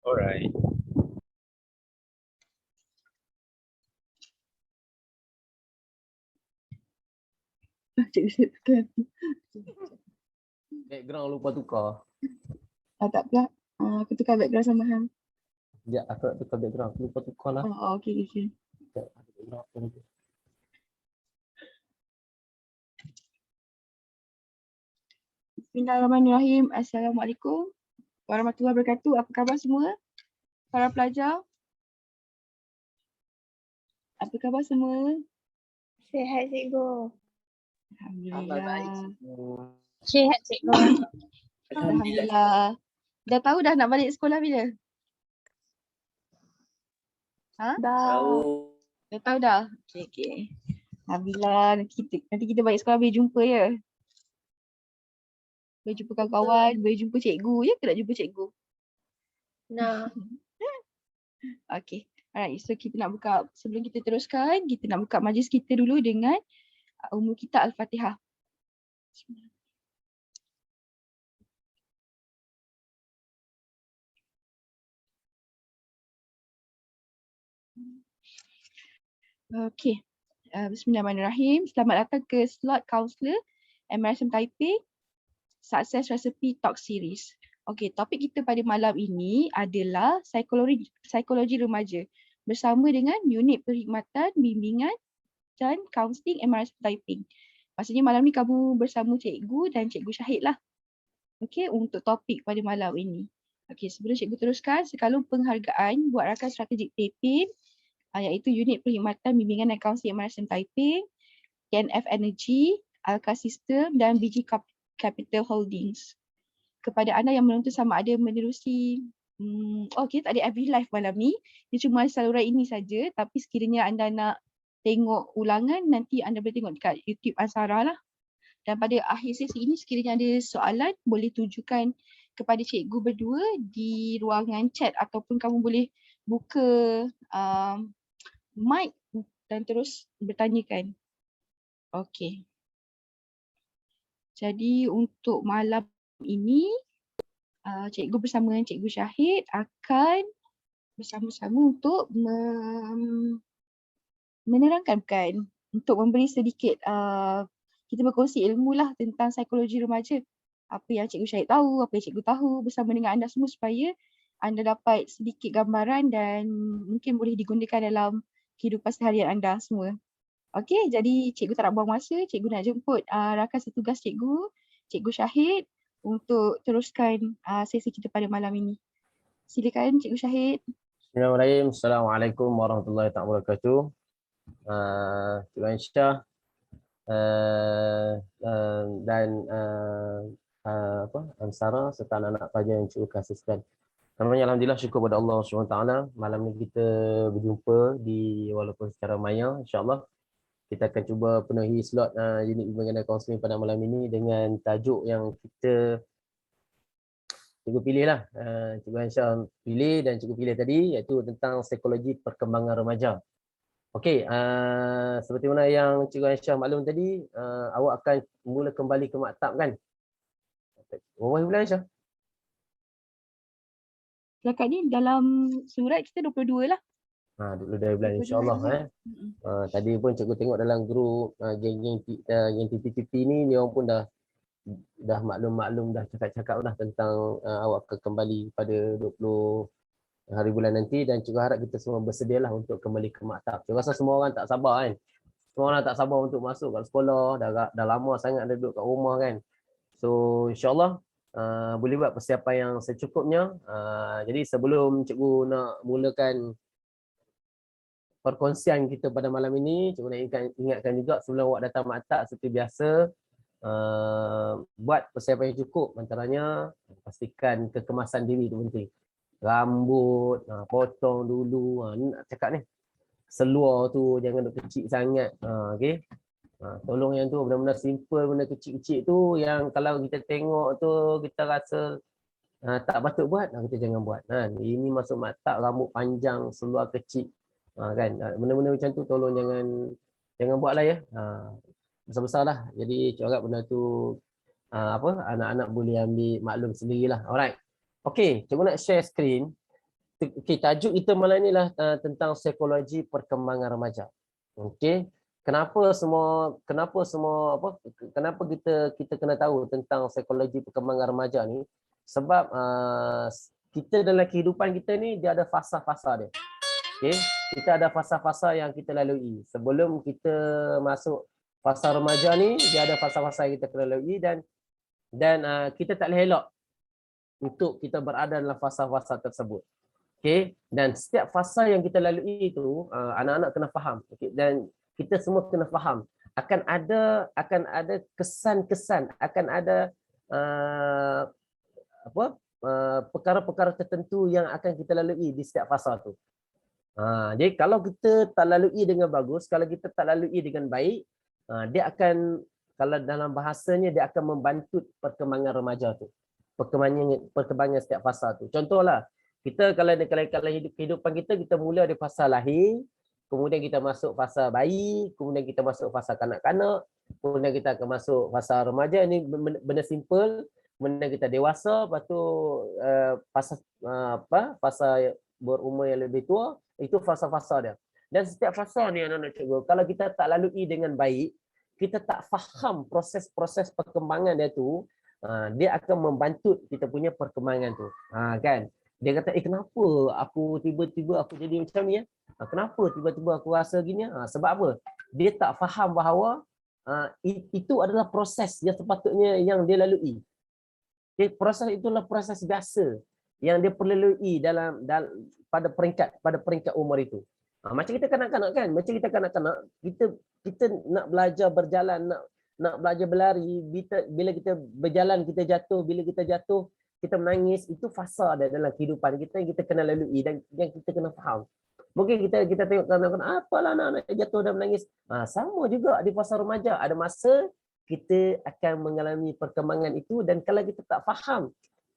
Alright. Cikgu saya tekan. Background lupa tukar. Tak pula. Aku tukar background sama hang. Sekejap, aku nak tukar background. Aku lupa tukar lah. Okey. Sekejap, ada background apa lagi. Bismillahirrahmanirrahim. Assalamualaikum warahmatullahi wabarakatuh. Apa khabar semua? Para pelajar? Apa khabar semua? Sihat cikgu. Alhamdulillah. Sihat cikgu. Alhamdulillah. Dah tahu dah nak balik sekolah bila? Dah. Dah tahu dah? Okey. Alhamdulillah. Nanti kita balik sekolah boleh jumpa ya? Boleh jumpa kawan-kawan, boleh jumpa cikgu. Ya ke nak jumpa cikgu? Nah. Okay. Alright, so kita nak buka, sebelum kita teruskan, kita nak buka majlis kita dulu dengan Ummul Kitab Al-Fatihah. Okay. Bismillahirrahmanirrahim. Selamat datang ke slot Counselor MRSM Taiping Success Recipe Talk Series. Okay, topik kita pada malam ini adalah psikologi remaja bersama dengan unit perkhidmatan, bimbingan dan kaunseling MRSM Taiping. Maksudnya malam ni kamu bersama cikgu dan cikgu Syahid lah. Okay, untuk topik pada malam ini. Okay, sebelum cikgu teruskan, sekalung penghargaan buat rakan strategik Taiping, iaitu unit perkhidmatan, bimbingan dan kaunseling MRSM Taiping, TNF Energy, Alka System dan BG Capital Holdings. Kepada anda yang menonton sama ada menerusi kita tak ada FB Live malam ni. Dia cuma saluran ini saja, tapi sekiranya anda nak tengok ulangan, nanti anda boleh tengok dekat YouTube Ansara lah. Dan pada akhir sesi ini, sekiranya ada soalan, boleh tujukan kepada cikgu berdua di ruangan chat ataupun kamu boleh buka mic dan terus bertanyakan. Okey. Jadi untuk malam ini, cikgu bersama dengan cikgu Syahid akan bersama-sama untuk menerangkan, bukan, untuk memberi sedikit kita berkongsi ilmu lah tentang psikologi remaja. Apa yang cikgu Syahid tahu, apa yang cikgu tahu bersama dengan anda semua supaya anda dapat sedikit gambaran dan mungkin boleh digunakan dalam kehidupan seharian anda semua. Okey, jadi cikgu tak nak buang masa, cikgu nak jemput rakan setugas cikgu, cikgu Syahid untuk teruskan sesi kita pada malam ini. Silakan cikgu Syahid. Bismillahirrahmanirrahim. Assalamualaikum warahmatullahi wabarakatuh. Cikgu Aisyah dan Ansara serta anak-anak pelajar yang cikgu kasihkan. Namanya alhamdulillah, syukur pada Allah SWT. Malam ni kita berjumpa di walaupun secara maya, insya-Allah. Kita akan cuba penuhi slot unit bimbingan dan kaunseling pada malam ini dengan tajuk yang cikgu pilih lah. Cikgu Aisyah pilih dan cikgu pilih tadi, iaitu tentang psikologi perkembangan remaja. Okey, seperti mana yang cikgu Aisyah maklum tadi, awak akan mula kembali ke maktab kan? Berapa bulan Aisyah? Setakat ni dalam surat kita 22 lah. 22 bulan insya-Allah. Tadi pun cikgu tengok dalam grup geng-geng TTTP ni, dia orang pun dah maklum dah cakap-cakap dah tentang awak akan kembali pada 20 hari bulan nanti, dan cikgu harap kita semua bersedialah untuk kembali ke maktab. Saya rasa semua orang tak sabar kan. Semua orang tak sabar untuk masuk kat sekolah, dah lama sangat ada duduk kat rumah kan. So insya-Allah boleh buat persiapan yang secukupnya. Jadi sebelum cikgu nak mulakan perkongsian kita pada malam ini, cikgu nak ingatkan juga sebelum awak datang maktab seperti biasa, buat persiapan yang cukup. Antaranya pastikan kekemasan diri itu penting. Rambut potong dulu, ni nak cakap ni. Seluar tu jangan duk kecil sangat. Okey. Tolong yang tu benda-benda simple, benda kecil-kecil tu yang kalau kita tengok tu kita rasa tak patut buat, kita jangan buat. Ini masuk maktab, rambut panjang, seluar kecil. Kan, benda-benda macam tu tolong jangan buatlah ya. Besar-besar lah. Jadi cikgu harap benda tu anak-anak boleh ambil maklum sendirilah. Alright. Okey, cikgu nak share screen. Okey, tajuk kita malam ni lah tentang psikologi perkembangan remaja. Okey. Kenapa semua kenapa kita kena tahu tentang psikologi perkembangan remaja ni? Sebab kita dalam kehidupan kita ni dia ada fasa-fasa dia. Okey, kita ada fasa-fasa yang kita lalui. Sebelum kita masuk fasa remaja ni, dia ada fasa-fasa yang kita kena lalui dan kita tak boleh elak untuk kita berada dalam fasa-fasa tersebut. Okey, dan setiap fasa yang kita lalui itu anak-anak kena faham. Okey, dan kita semua kena faham akan ada kesan-kesan, akan ada perkara-perkara tertentu yang akan kita lalui di setiap fasa tu. Jadi kalau kita tak lalui dengan bagus, kalau kita tak lalui dengan baik, dia akan, kalau dalam bahasanya, dia akan membantu perkembangan remaja tu. Perkembangan setiap fasa tu. Contohlah, kita kalau kehidupan kita mula di fasa lahir, kemudian kita masuk fasa bayi, kemudian kita masuk fasa kanak-kanak, kemudian kita akan masuk fasa remaja. Ini benda simple. Kemudian kita dewasa, lepas tu fasa berumur yang lebih tua, itu fasa-fasa dia. Dan setiap fasa ni anak-anak cikgu, kalau kita tak lalui dengan baik, kita tak faham proses-proses perkembangan dia tu, dia akan membantu kita punya perkembangan tu. Kan? Dia kata, kenapa aku tiba-tiba aku jadi macam ni? Kenapa tiba-tiba aku rasa gini? Sebab apa? Dia tak faham bahawa itu adalah proses yang sepatutnya yang dia lalui. Okay? Proses itulah proses biasa yang dia perlu lalui pada peringkat umur itu. Macam kita kanak-kanak kan? Macam kita kanak-kanak, kita nak belajar berjalan, nak belajar berlari, bila kita berjalan kita jatuh, bila kita jatuh kita menangis, itu fasa ada dalam kehidupan kita yang kita kena lalui dan yang kita kena faham. Mungkin kita tengok kanak-kanak, apalah anak jatuh dan menangis. Sama juga di fasa remaja, ada masa kita akan mengalami perkembangan itu, dan kalau kita tak faham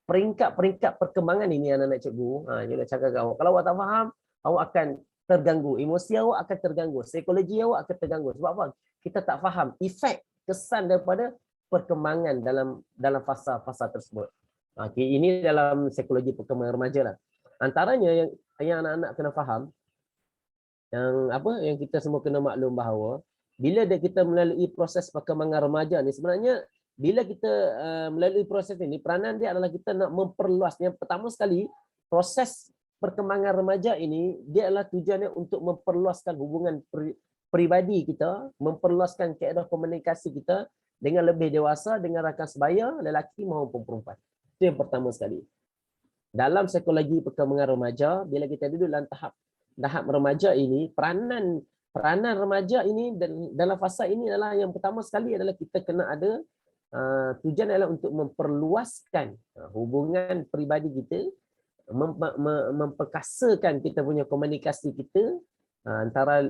peringkat-peringkat perkembangan ini anak-anak cikgu, saya nak cakap awak, kalau awak tak faham, awak akan terganggu, emosi awak akan terganggu, psikologi awak akan terganggu. Sebab apa? Kita tak faham efek kesan daripada perkembangan dalam fasa-fasa tersebut. Okay, ini dalam psikologi perkembangan remaja lah. Antaranya yang anak-anak kena faham, yang kita semua kena maklum bahawa bila kita melalui proses perkembangan remaja ni, sebenarnya bila kita melalui proses ini, peranan dia adalah kita nak memperluas. Yang pertama sekali, proses perkembangan remaja ini dia adalah tujuannya untuk memperluaskan hubungan peribadi kita, memperluaskan kaedah komunikasi kita dengan lebih dewasa, dengan rakan sebaya, lelaki maupun perempuan. Itu yang pertama sekali. Dalam psikologi perkembangan remaja, bila kita duduk dalam tahap remaja ini, peranan remaja ini dalam fasa ini adalah yang pertama sekali adalah kita kena ada tujuan adalah untuk memperluaskan hubungan peribadi kita, memperkasakan kita punya komunikasi kita antara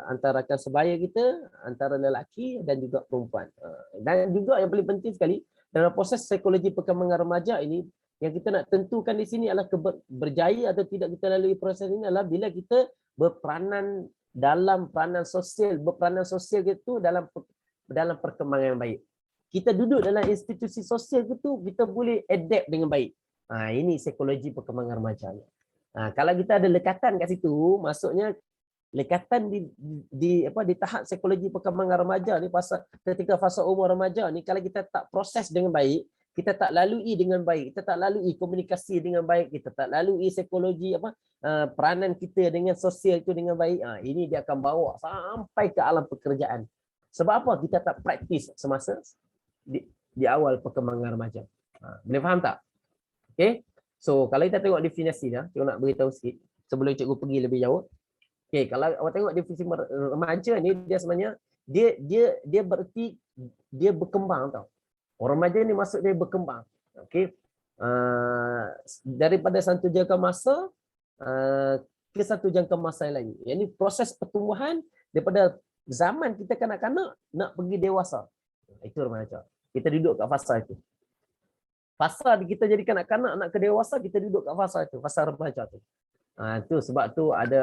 rakan sebaya kita, antara lelaki dan juga perempuan. Dan juga yang paling penting sekali dalam proses psikologi perkembangan remaja ini, yang kita nak tentukan di sini adalah berjaya atau tidak kita lalui proses ini adalah bila kita berperanan dalam peranan sosial itu dalam perkembangan yang baik. Kita duduk dalam institusi sosial itu, kita boleh adapt dengan baik. Ini psikologi perkembangan remaja. Kalau kita ada lekatan kat situ, maksudnya lekatan di tahap psikologi perkembangan remaja ni, ketika fasa umur remaja ni, kalau kita tak proses dengan baik, kita tak lalui dengan baik, kita tak lalui komunikasi dengan baik, kita tak lalui psikologi peranan kita dengan sosial itu dengan baik, ini dia akan bawa sampai ke alam pekerjaan. Sebab apa? Kita tak praktis semasa di awal perkembangan remaja. Boleh faham tak? Okay. So kalau kita tengok definisi dia, cikgu nak beritahu sikit sebelum cikgu pergi lebih jauh. Okay, kalau awak tengok definisi remaja ni, dia sebenarnya dia bererti dia berkembang tau. Orang remaja ni maksud dia berkembang. Okay. Daripada satu jangka masa ke satu jangka masa yang lain. Yang ni proses pertumbuhan daripada zaman kita kanak-kanak nak pergi dewasa. Itu remaja. Kita duduk kat fasa itu. Fasa kita jadi kanak-kanak nak ke dewasa, kita duduk kat fasa itu, fasa remaja tu. Itu sebab tu ada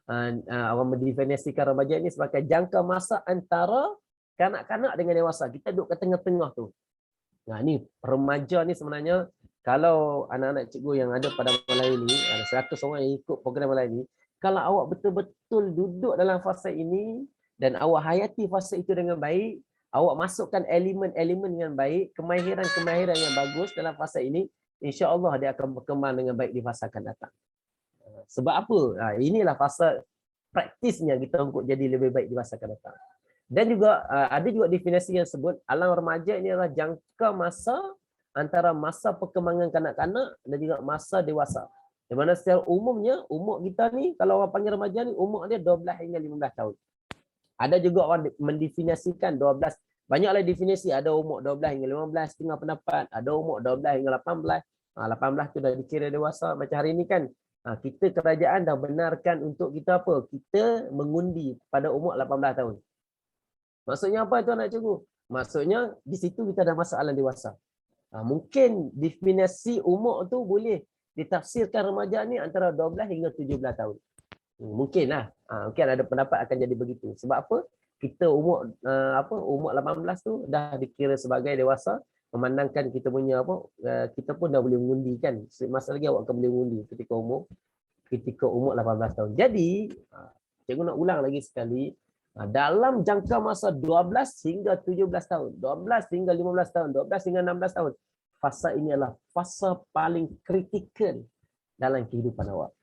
orang mendefinisikan remaja ini sebagai jangka masa antara kanak-kanak dengan dewasa. Kita duduk ke tengah-tengah tu. Ni remaja ni sebenarnya kalau anak-anak cikgu yang ada pada malam ini, ada 100 orang yang ikut program malam ini, kalau awak betul-betul duduk dalam fasa ini dan awak hayati fasa itu dengan baik, awak masukkan elemen-elemen yang baik, kemahiran-kemahiran yang bagus dalam fasa ini, insya-Allah dia akan berkembang dengan baik di fasa akan datang. Sebab apa? Inilah fasa praktisnya kita untuk jadi lebih baik di masa akan datang. Dan juga ada juga definisi yang sebut alam remaja ini adalah jangka masa antara masa perkembangan kanak-kanak dan juga masa dewasa. Di mana secara umumnya umur kita ni kalau orang panggil remaja ni umur dia 12 hingga 15 tahun. Ada juga orang mendefinisikan 12, banyaklah definisi, ada umur 12 hingga 15 setengah pendapat, ada umur 12 hingga 18. 18 tu dah dikira dewasa. Macam hari ni kan kita kerajaan dah benarkan untuk kita apa? Kita mengundi pada umur 18 tahun. Maksudnya apa tuan nak cikgu? Maksudnya di situ kita dah masuk alam dewasa. Mungkin definisi umur tu boleh ditafsirkan remaja ni antara 12 hingga 17 tahun. Mungkinlah. Mungkin ada pendapat akan jadi begitu. Sebab apa? Kita umur umur 18 tu dah dikira sebagai dewasa, memandangkan kita punya kita pun dah boleh mengundi kan. Masa lagi awak akan boleh mengundi ketika umur 18 tahun. Jadi, cikgu nak ulang lagi sekali, dalam jangka masa 12 hingga 17 tahun, 12 hingga 15 tahun, 12 hingga 16 tahun, fasa ini adalah fasa paling kritikal dalam kehidupan awak.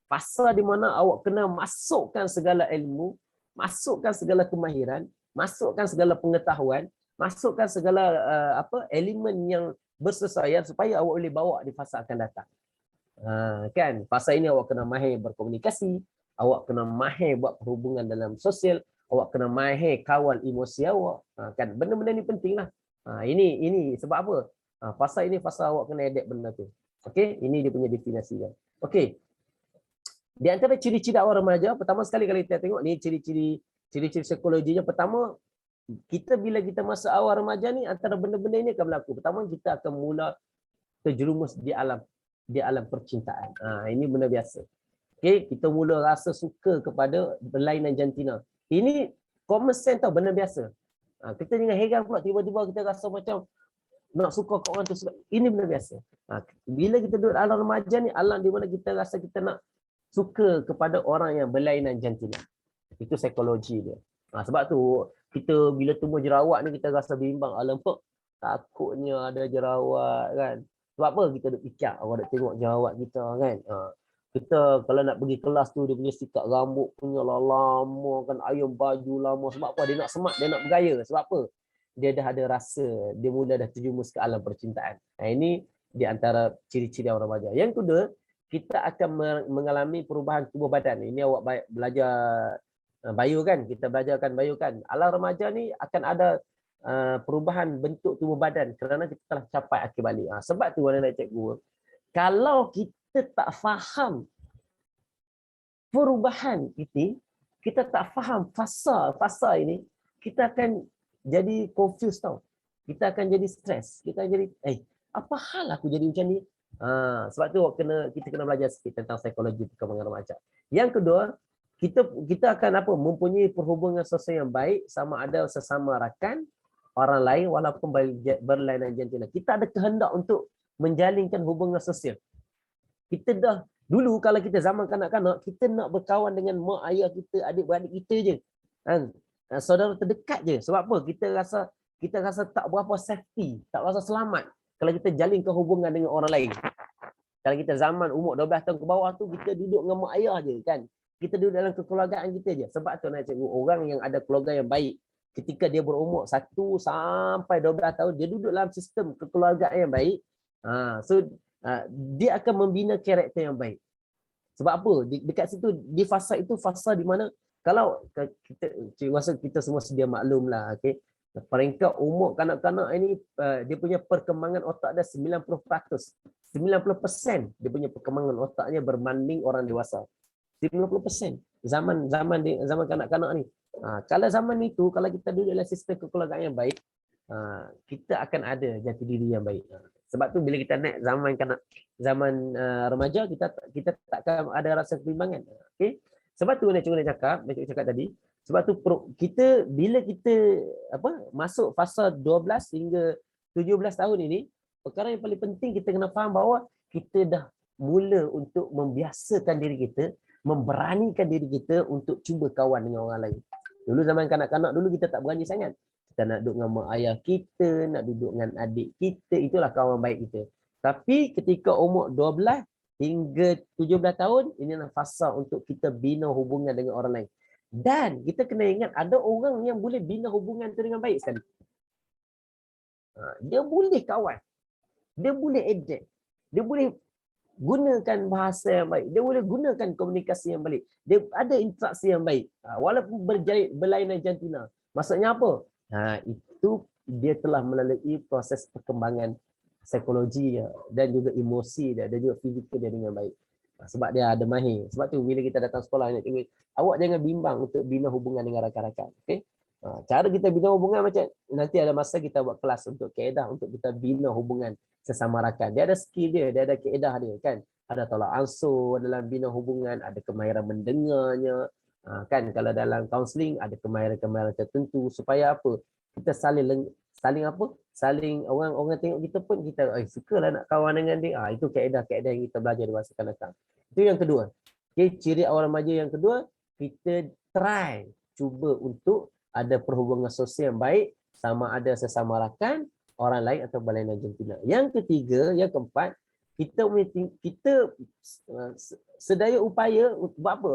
Fasa di mana awak kena masukkan segala ilmu, masukkan segala kemahiran, masukkan segala pengetahuan, masukkan segala elemen yang bersesuaian supaya awak boleh bawa di fasa akan datang. Kan, fasa ini awak kena mahir berkomunikasi, awak kena mahir buat perhubungan dalam sosial, awak kena mahir kawal emosi awak. Kan, benda-benda ni penting lah. Ini sebab apa? Fasa ini fasa awak kena adapt benda tu. Okey, ini dia punya definisi dia. Okey. Di antara ciri-ciri awal remaja, pertama sekali kalau kita tengok ni ciri-ciri psikologinya. Pertama, kita bila kita masa awal remaja ni antara benda-benda ini akan berlaku. Pertama, kita akan mula terjerumus di alam percintaan. Ini benda biasa. Okey, kita mula rasa suka kepada berlainan jantina. Ini common sense tau, benda biasa. Kita jangan heran pula tiba-tiba kita rasa macam nak suka kat orang tu. Ini benda biasa. Bila kita duduk alam remaja ni, alam di mana kita rasa kita nak suka kepada orang yang berlainan jantina. Itu psikologi dia. Sebab tu kita bila tumbuh jerawat ni kita rasa bimbang. Alamak, takutnya ada jerawat kan. Sebab apa? Kita duk fikir orang nak tengok jerawat kita kan. Kita kalau nak pergi kelas tu dia punya sikat rambut punya lama kan, ayam baju lama. Sebab apa? Dia nak semak, dia nak bergaya. Sebab apa? Dia dah ada rasa, dia mula dah terjumus ke alam percintaan. Ini di antara ciri-ciri orang remaja. Yang kedua, kita akan mengalami perubahan tubuh badan. Ini awak belajar bio kan, kita belajarkan bio kan. Alam remaja ni akan ada perubahan bentuk tubuh badan kerana kita telah capai akhir balik. Sebab tu anak-anak cikgu, kalau kita tak faham perubahan ini, kita tak faham fasa ini, kita akan jadi confused tau. Kita akan jadi stres. Kita jadi, apa hal aku jadi macam ni? Sebab tu kita kena belajar sikit tentang psikologi perkembangan remaja. Yang kedua, kita akan mempunyai perhubungan sosial yang baik sama ada sesama rakan, orang lain walaupun berlainan jantina. Kita ada kehendak untuk menjalinkan hubungan sosial. Kita dah dulu kalau kita zaman kanak-kanak, kita nak berkawan dengan mak ayah kita, adik-beradik kita je. Saudara terdekat je. Sebab apa? Kita rasa tak berapa safety, tak rasa selamat kalau kita jalinkan hubungan dengan orang lain. Kalau kita zaman umur 12 tahun ke bawah tu, kita duduk dengan mak ayah je kan. Kita duduk dalam kekeluargaan kita je. Sebab tu nak cikgu, orang yang ada keluarga yang baik, ketika dia berumur 1 sampai 12 tahun, dia duduk dalam sistem kekeluargaan yang baik. Dia akan membina karakter yang baik. Sebab apa? Dekat situ, di fasa itu, fasa di mana, kalau kita semua sedia maklum lah, okay? Peringkat umur kanak-kanak ini dia punya perkembangan otak dia 90%. 90% dia punya perkembangan otaknya berbanding orang dewasa. 90%. Zaman kanak-kanak ni. Kalau zaman itu, kalau kita duduk dalam sistem kekeluargaan yang baik, kita akan ada jati diri yang baik. Sebab tu bila kita naik zaman remaja, kita takkan ada rasa kebimbangan. Okay? Sebab tu nak cakap tadi. Sebab tu bila kita masuk fasa 12 hingga 17 tahun ini, perkara yang paling penting kita kena faham bahawa kita dah mula untuk membiasakan diri kita, memberanikan diri kita untuk cuba kawan dengan orang lain. Dulu zaman kanak-kanak dulu kita tak berani sangat. Kita nak duduk dengan mak ayah kita, nak duduk dengan adik kita, itulah kawan baik kita. Tapi ketika umur 12 hingga 17 tahun, inilah fasa untuk kita bina hubungan dengan orang lain. Dan kita kena ingat ada orang yang boleh bina hubungan tu dengan baik sekali. Dia boleh kawan. Dia boleh adapt. Dia boleh gunakan bahasa yang baik. Dia boleh gunakan komunikasi yang baik. Dia ada interaksi yang baik. Walaupun berlainan jantina. Maksudnya apa? Itu dia telah melalui proses perkembangan psikologi dan juga emosi dia dan juga fizikal dia dengan baik. Sebab dia ada mahir. Sebab tu bila kita datang sekolah, awak jangan bimbang untuk bina hubungan dengan rakan-rakan. Okay? Cara kita bina hubungan macam nanti ada masa kita buat kelas untuk kaedah untuk kita bina hubungan sesama rakan. Dia ada skill dia ada kaedah dia kan. Ada tolak ansur dalam bina hubungan, ada kemahiran mendengarnya. Kan kalau dalam kaunseling ada kemahiran-kemahiran tertentu supaya apa? Kita saling apa? Saling orang tengok kita pun kita sukalah nak kawan dengan dia. Itu kaedah-kaedah yang kita belajar di masa akan datang. Itu yang kedua. Okay, ciri awal remaja yang kedua, kita try cuba untuk ada perhubungan sosial yang baik, sama ada sesama rakan, orang lain atau berlainan jantina. Yang ketiga, yang keempat, kita sedaya upaya buat apa?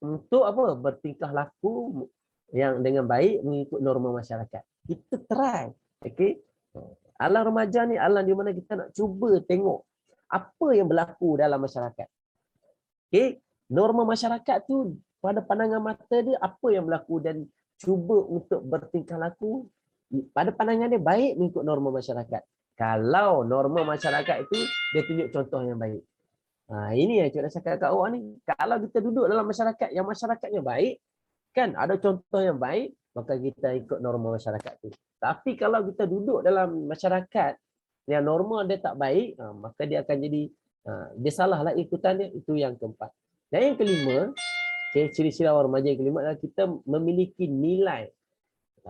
Untuk apa? Bertingkah laku yang dengan baik mengikut norma masyarakat. Kita try. Okey. Alam remaja ni alam di mana kita nak cuba tengok apa yang berlaku dalam masyarakat. Okey, norma masyarakat tu pada pandangan mata dia apa yang berlaku dan cuba untuk bertingkah laku pada pandangan dia baik mengikut norma masyarakat. Kalau norma masyarakat itu dia tunjuk contoh yang baik. Ini yang saya nak cakap kat awak ni. Kalau kita duduk dalam masyarakat yang masyarakatnya baik, kan ada contoh yang baik, maka kita ikut norma masyarakat tu. Tapi kalau kita duduk dalam masyarakat yang norma dia tak baik, maka dia akan jadi dia salahlah ikutan dia. Itu yang keempat. Dan yang kelima, ciri-ciri awal remaja yang kelima adalah kita memiliki nilai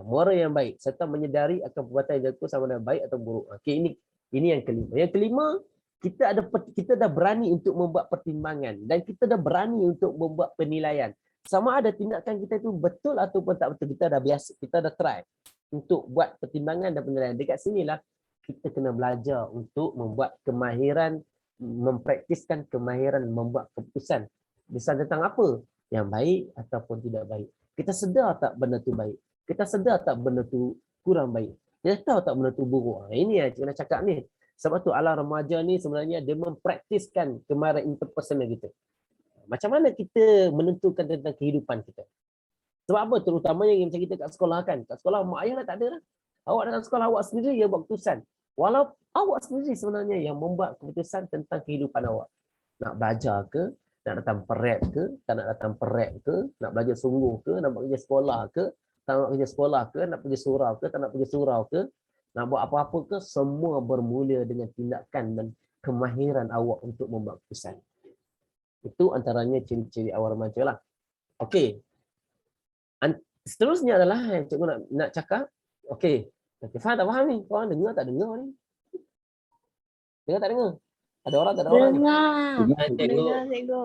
moral yang baik serta menyedari akan perbuatan yang dilakukan sama ada baik atau buruk. Okey, ini yang kelima. Yang kelima, kita dah berani untuk membuat pertimbangan dan kita dah berani untuk membuat penilaian. Sama ada tindakan kita itu betul ataupun tak betul, kita dah biasa, kita dah try untuk buat pertimbangan dan penilaian. Dekat sinilah kita kena belajar untuk membuat kemahiran, mempraktiskan kemahiran membuat keputusan. Bisa tentang apa? Yang baik ataupun tidak baik. Kita sedar tak benda tu baik? Kita sedar tak benda tu kurang baik? Kita tahu tak benda tu buruk? Ini yang saya nak cakap ni. Sebab tu alam remaja ni sebenarnya dia mempraktiskan kemahiran interpersonal kita. Macam mana kita menentukan tentang kehidupan kita? Sebab apa? Terutamanya yang macam kita kat sekolah kan. Kat sekolah mak ayah tak ada lah. Awak datang sekolah awak sendiri yang buat keputusan. Walau awak sendiri sebenarnya yang membuat keputusan tentang kehidupan awak. Nak belajar ke? Nak datang perep ke? Tak nak datang perep ke? Nak belajar sungguh ke? Nak buat kerja sekolah ke? Tak nak kerja sekolah ke? Nak pergi surau ke? Tak nak pergi surau ke? Nak buat apa-apa ke? Semua bermula dengan tindakan dan kemahiran awak untuk membuat keputusan. Itu antaranya ciri-ciri awal remaja lah. Okey. Seterusnya adalah yang cikgu nak cakap. Okey. Faham tak faham ni? Korang dengar tak dengar ni? Dengar tak dengar? Ada orang tak ada orang ni? Dengar, cikgu.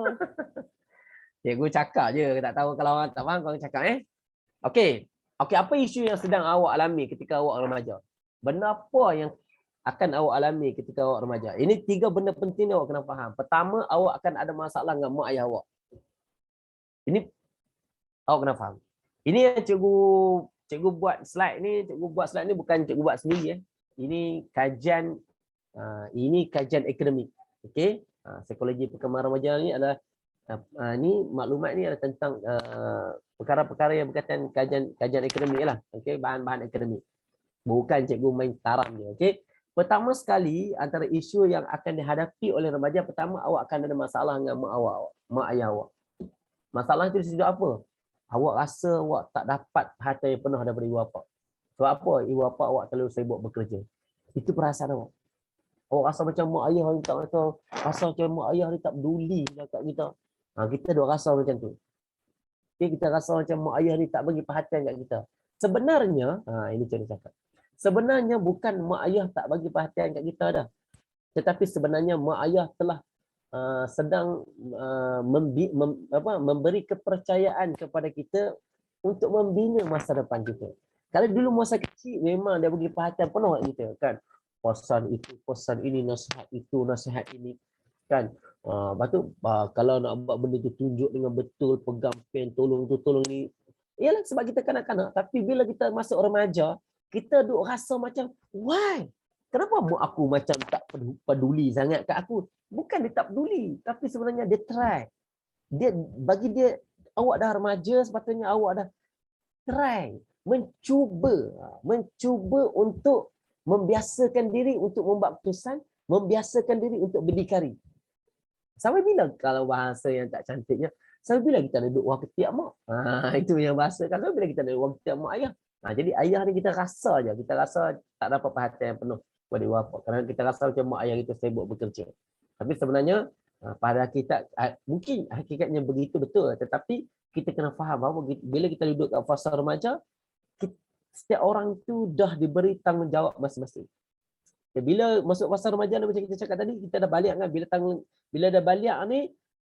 Cikgu cakap je. Tak tahu kalau orang tak faham, korang cakap Okey. Okey, apa isu yang sedang awak alami ketika awak remaja? Benda apa yang akan awak alami ketika awak remaja? Ini 3 benda penting awak kena faham. Pertama, awak akan ada masalah dengan mak ayah awak. Ini awak kena faham. Ini yang cikgu buat slide ni, bukan cikgu buat sendiri Ini kajian akademik. Okey. Psikologi perkembangan remaja ni adalah ni maklumat ni adalah tentang perkara-perkara yang berkaitan kajian akademik lah. Okey, bahan-bahan akademik. Bukan cikgu main taram je. Okey. Pertama sekali antara isu yang akan dihadapi oleh remaja, pertama awak akan ada masalah dengan mak ayah awak. Masalah itu sejak apa? Awak rasa awak tak dapat perhatian yang penuh daripada ibu bapa. Sebab apa? Ibu bapa awak terlalu sibuk bekerja. Itu perasaan awak. Awak rasa macam mak ayah ni tak tahu, rasa macam mak ayah ni tak peduli dekat kita. Kita duk rasa macam tu. Okay, kita rasa macam mak ayah ni tak bagi perhatian kat kita. Sebenarnya, ini cara cakap. Sebenarnya bukan mak ayah tak bagi perhatian kat kita dah. Tetapi sebenarnya mak ayah telah sedang memberi kepercayaan kepada kita untuk membina masa depan kita. Kalau dulu masa kecil memang dia bagi perhatian penuh kat kita kan. Pesan itu, pesan ini, nasihat itu, nasihat ini kan. Lepas tu kalau nak buat benda tu tunjuk dengan betul, pegang pen, tolong tu, tolong ni. Ialah sebab kita kanak-kanak. Tapi bila kita masuk remaja, kita duk rasa macam, why? Kenapa mak aku macam tak peduli sangat kat aku? Bukan dia tak peduli, tapi sebenarnya dia try. Bagi dia, awak dah remaja, sepatutnya awak dah try, mencuba untuk membiasakan diri untuk membuat keputusan, membiasakan diri untuk berdikari. Sampai bila kalau bahasa yang tak cantiknya, sampai bila kita duduk wang ketiak mak? Itu yang bahasa kan. Sampai bila kita duduk wang ketiak mak ayah? Jadi ayah ni kita rasa je, kita rasa tak dapat perhatian yang penuh pada bapa. Kerana kita rasa macam mak ayah kita sibuk bekerja. Tapi sebenarnya pada kita mungkin hakikatnya begitu betul, tetapi kita kena faham bahawa bila kita duduk kat fasa remaja, setiap orang tu dah diberi tanggungjawab masing-masing. Bila masuk fasa remaja ni, macam kita cakap tadi, kita dah balik kan. Bila dah balik ni,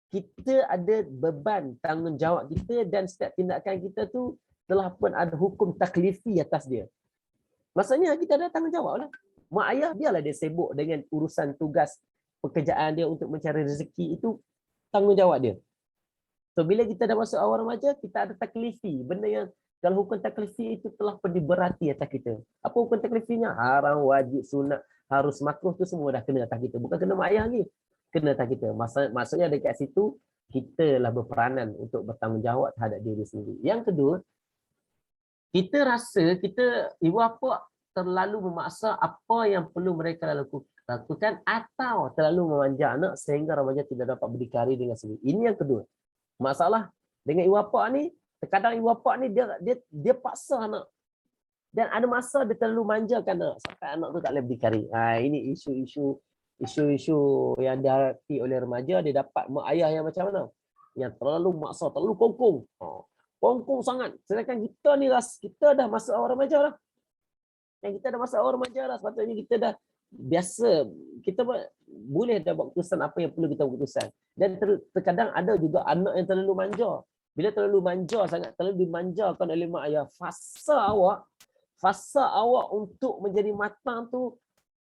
kita ada beban tanggungjawab kita dan setiap tindakan kita tu telah pun ada hukum taklifi atas dia. Maksudnya kita ada tanggungjawab lah. Mak ayah biarlah dia sibuk dengan urusan tugas pekerjaan dia untuk mencari rezeki, itu tanggungjawab dia. So bila kita dah masuk awal remaja, kita ada taklifi. Benda yang kalau hukum taklifi itu telah pun diberati atas kita. Apa hukum taklifinya? Haram, wajib, sunat, harus, makruh tu semua dah kena atas kita. Bukan kena mak ayah lagi. Kena atas kita. Maksudnya dekat situ, kita lah berperanan untuk bertanggungjawab terhadap diri sendiri. Yang kedua, kita rasa ibu bapa terlalu memaksa apa yang perlu mereka lakukan atau terlalu memanja anak sehingga remaja tidak dapat berdikari dengan sendiri. Ini yang kedua. Masalah dengan ibu bapa ni, terkadang ibu bapa ni dia paksa anak. Dan ada masa dia terlalu manjakan anak sampai anak tu tak boleh berdikari. Ini isu-isu yang dihadapi oleh remaja. Dia dapat mak ayah yang macam mana? Yang terlalu maksa, terlalu kongkong. Kongkong sangat. Sedangkan kita ni kita dah masuk awal remaja dah. Yang kita dah masuk awal remaja dah. Sepatutnya kita dah biasa, kita boleh dah buat keputusan apa yang perlu kita buat keputusan. Dan terkadang ada juga anak yang terlalu manja. Bila terlalu manja sangat, terlalu dimanjakan oleh mak ayah, fasa awak untuk menjadi matang tu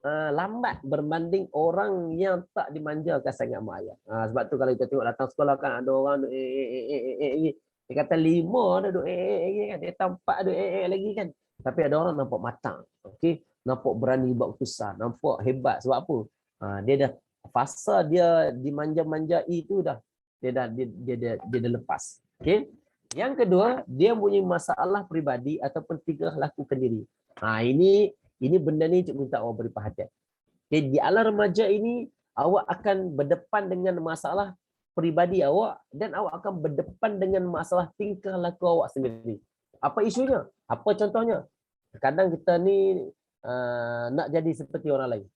lambat berbanding orang yang tak dimanjakan sangat mak ayah. Sebab tu kalau kita tengok datang sekolah kan, ada orang dia kata 5 dah duk kan, dia tampak ada lagi kan. Tapi ada orang nampak matang. Okey, nampak berani buat keputusan, nampak hebat. Sebab apa? Dia dah fasa dia dimanja-manjai itu dah dia dah lepas. Okey. Yang kedua, dia punya masalah peribadi ataupun tingkah laku sendiri. Ini benda ni cikgu minta awak beri perhatian. Okay, di alam remaja ini awak akan berdepan dengan masalah peribadi awak dan awak akan berdepan dengan masalah tingkah laku awak sendiri. Apa isunya? Apa contohnya? Kadang kita ni nak jadi seperti orang lain.